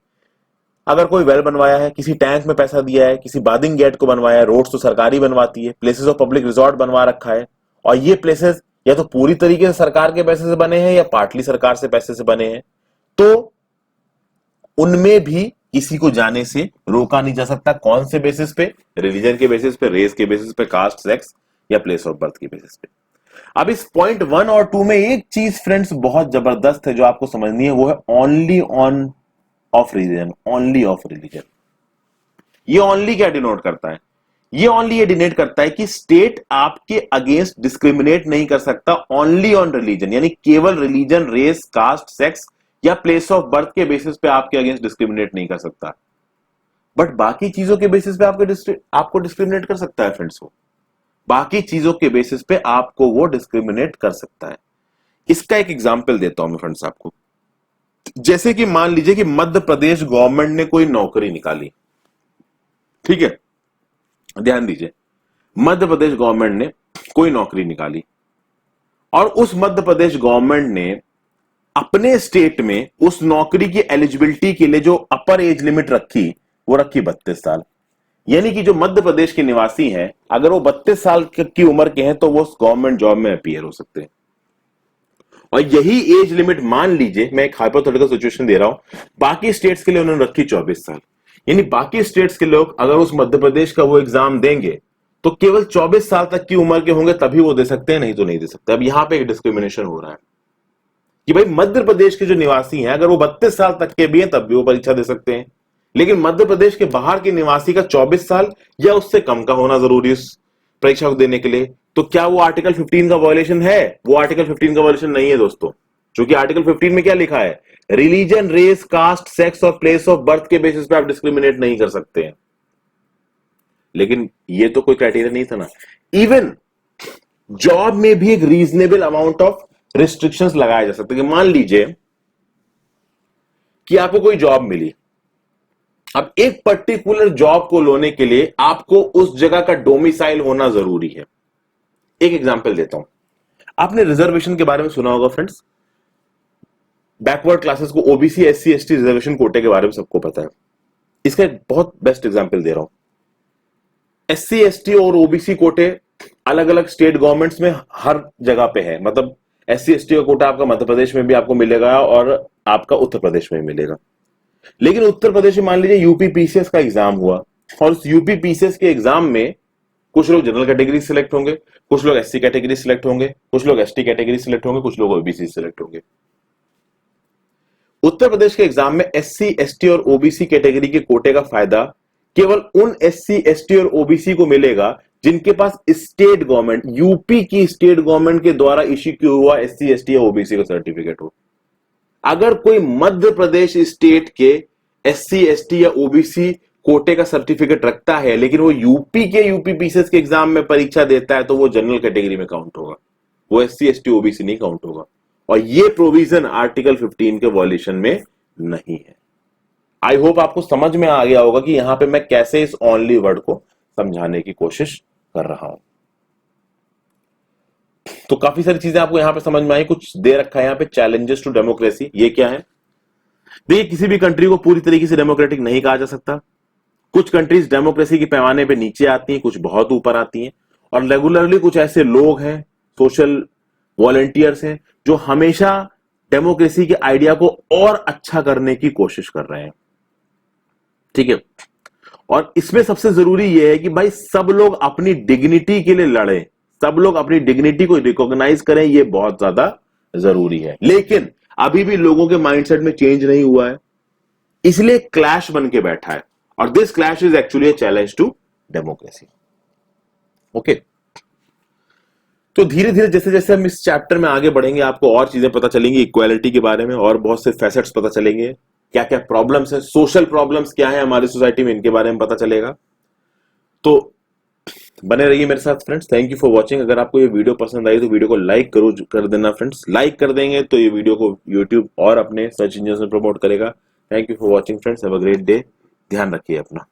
अगर कोई वेल बनवाया है, किसी टैंक में पैसा दिया है, किसी बाथिंग गेट को बनवाया है, रोड्स तो सरकारी बनवाती है, प्लेसेस ऑफ पब्लिक रिजॉर्ट बनवा रखा है, और ये प्लेसेस या तो पूरी तरीके से सरकार के पैसे से बने हैं या पार्टली सरकार से पैसे से बने हैं, तो उनमें भी किसी को जाने से रोका नहीं जा सकता। कौन से बेसिस पे? रिलीजन के बेसिस पे, रेस के बेसिस पे, कास्ट, सेक्स या प्लेस ऑफ बर्थ के बेसिस पे। अब इस पॉइंट 1 और 2 में एक चीज फ्रेंड्स बहुत जबरदस्त है जो आपको समझनी है, वो है only on off religion, only of religion. ये ओनली क्या डिनोट करता है? ये ओनली ये डिनोट करता है कि स्टेट आपके अगेंस्ट डिस्क्रिमिनेट नहीं कर सकता ओनली ऑन रिलीजन, यानी केवल रिलीजन, रेस, कास्ट, सेक्स या प्लेस ऑफ बर्थ के बेसिस पे आपके अगेंस्ट डिस्क्रिमिनेट नहीं कर सकता, बट बाकी चीजों के बेसिस पे आपको डिस्क्रिमिनेट कर सकता है फ्रेंड्स। वो बाकी चीजों के बेसिस पे आपको वो डिस्क्रिमिनेट कर सकता है। इसका एक एग्जांपल देता हूं मैं फ्रेंड्स आपको। जैसे कि मान लीजिए कि मध्य प्रदेश गवर्नमेंट ने कोई नौकरी निकाली, ठीक है, ध्यान दीजिए, मध्य प्रदेश गवर्नमेंट ने कोई नौकरी निकाली और उस मध्य प्रदेश गवर्नमेंट ने अपने स्टेट में उस नौकरी की एलिजिबिलिटी के लिए जो अपर एज लिमिट रखी, वो रखी 32 साल। यानी कि जो मध्य प्रदेश के निवासी हैं, अगर वो 32 साल की उम्र के हैं तो वो गवर्नमेंट जॉब में अपीयर हो सकते हैं। और यही एज लिमिट मान लीजिए, मैं एक हाइपोथेटिकल सिचुएशन दे रहा हूं, बाकी स्टेट्स के लिए उन्होंने रखी 24 साल। यानी बाकी स्टेट्स के लोग अगर उस मध्य प्रदेश का वो एग्जाम देंगे तो केवल 24 साल तक की उम्र के होंगे तभी वो दे सकते हैं, नहीं तो नहीं दे सकते। अब यहां पे एक डिस्क्रिमिनेशन हो रहा है कि भाई मध्य प्रदेश के जो निवासी हैं अगर वो 32 साल तक के भी हैं तब भी वो परीक्षा दे सकते हैं, लेकिन मध्य प्रदेश के बाहर के निवासी का 24 साल या उससे कम का होना जरूरी है उस परीक्षा को देने के लिए। तो क्या वो आर्टिकल 15 का वायलेशन है? वो आर्टिकल 15 का वायलेशन नहीं है दोस्तों, क्योंकि आर्टिकल 15 में क्या लिखा है? रिलीजन, रेस, कास्ट, सेक्स और प्लेस ऑफ बर्थ के बेसिस पे आप डिस्क्रिमिनेट नहीं कर सकते हैं। लेकिन ये तो कोई क्राइटेरिया नहीं था ना। इवन जॉब में भी एक रीजनेबल अमाउंट ऑफ रिस्ट्रिक्शंस लगाए जा सकते हैं। मान लीजिए कि आपको कोई जॉब मिली, अब एक पर्टिकुलर जॉब को लेने के लिए आपको उस जगह का डोमिसाइल होना जरूरी है। एक एग्जांपल देता हूं, आपने रिजर्वेशन के बारे में सुना होगा फ्रेंड्स, बैकवर्ड क्लासेस को ओबीसी, एससी, एसटी रिजर्वेशन कोटे के बारे में सबको पता है। इसका एक बहुत बेस्ट एग्जांपल दे रहा हूं। एससी, एसटी और ओबीसी कोटे अलग अलग स्टेट गवर्नमेंट्स में हर जगह पे है। मतलब एससी एसटी का कोटा आपका मध्य प्रदेश में भी आपको मिलेगा और आपका उत्तर प्रदेश में मिलेगा। लेकिन उत्तर प्रदेश में मान लीजिए यूपी पीसीएस का एग्जाम हुआ और उस यूपी पीसीएस के एग्जाम में कुछ लोग जनरल कैटेगरी सिलेक्ट होंगे, कुछ लोग एससी कैटेगरी सिलेक्ट होंगे, कुछ लोग एसटी कैटेगरी सिलेक्ट होंगे, कुछ लोग ओबीसी सिलेक्ट होंगे। उत्तर प्रदेश के एग्जाम में एससी, एसटी और ओबीसी कैटेगरी के कोटे का फायदा केवल उन एससी, एसटी और ओबीसी को मिलेगा जिनके पास स्टेट गवर्नमेंट, यूपी की स्टेट गवर्नमेंट के द्वारा इश्यू किया हुआ एससी, एसटी या ओबीसी का सर्टिफिकेट हो। अगर कोई मध्य प्रदेश स्टेट के एससी, एसटी या ओबीसी कोटे का सर्टिफिकेट रखता है लेकिन वो यूपी के यूपीपीसीएस के एग्जाम में परीक्षा देता है तो वो जनरल कैटेगरी में काउंट होगा, वो एससी, एसटी, ओबीसी नहीं काउंट होगा। और ये प्रोविजन आर्टिकल 15 के वॉल्यूशन में नहीं है। आई होप आपको समझ में आ गया होगा कि यहां पे मैं कैसे इस ओनली वर्ड को समझाने की कोशिश कर रहा हूं। तो काफी सारी चीजें आपको यहां पे समझ में आई। कुछ दे रखा है यहां पे चैलेंजेस टू डेमोक्रेसी, ये क्या है? देखिए, किसी भी कंट्री को पूरी तरीके से डेमोक्रेटिक नहीं कहा जा सकता। कुछ कंट्रीज डेमोक्रेसी के पैमाने पे नीचे आती हैं, कुछ बहुत ऊपर आती हैं, और रेगुलरली कुछ ऐसे लोग हैं, सोशल वॉलंटियर्स हैं, जो हमेशा डेमोक्रेसी के आइडिया को और अच्छा करने की कोशिश कर रहे हैं। ठीक है, और इसमें सबसे जरूरी यह है कि भाई सब लोग अपनी डिग्निटी के लिए लड़ें, सब लोग अपनी डिग्निटी को रिकॉग्नाइज करें, यह बहुत ज्यादा जरूरी है। लेकिन अभी भी लोगों के माइंडसेट में चेंज नहीं हुआ है, इसलिए क्लैश बन के बैठा है, और this clash is actually a challenge to democracy. Okay, तो धीरे धीरे जैसे जैसे हम इस चैप्टर में आगे बढ़ेंगे आपको और चीजें पता चलेंगी इक्वालिटी के बारे में, और बहुत से फैसेट्स पता चलेंगे, क्या क्या प्रॉब्लम्स है, सोशल प्रॉब्लम्स क्या है हमारी सोसाइटी में, इनके बारे में पता चलेगा। तो बने रहिए मेरे साथ friends. Thank you for watching. अगर आपको ये वीडियो पसंद आई तो वीडियो को लाइक कर देना फ्रेंड्स। लाइक कर देंगे तो ये वीडियो को यूट्यूब और अपने सर्च इंजन में प्रमोट करेगा। Thank you for watching friends, have a great day. ध्यान रखिए अपना।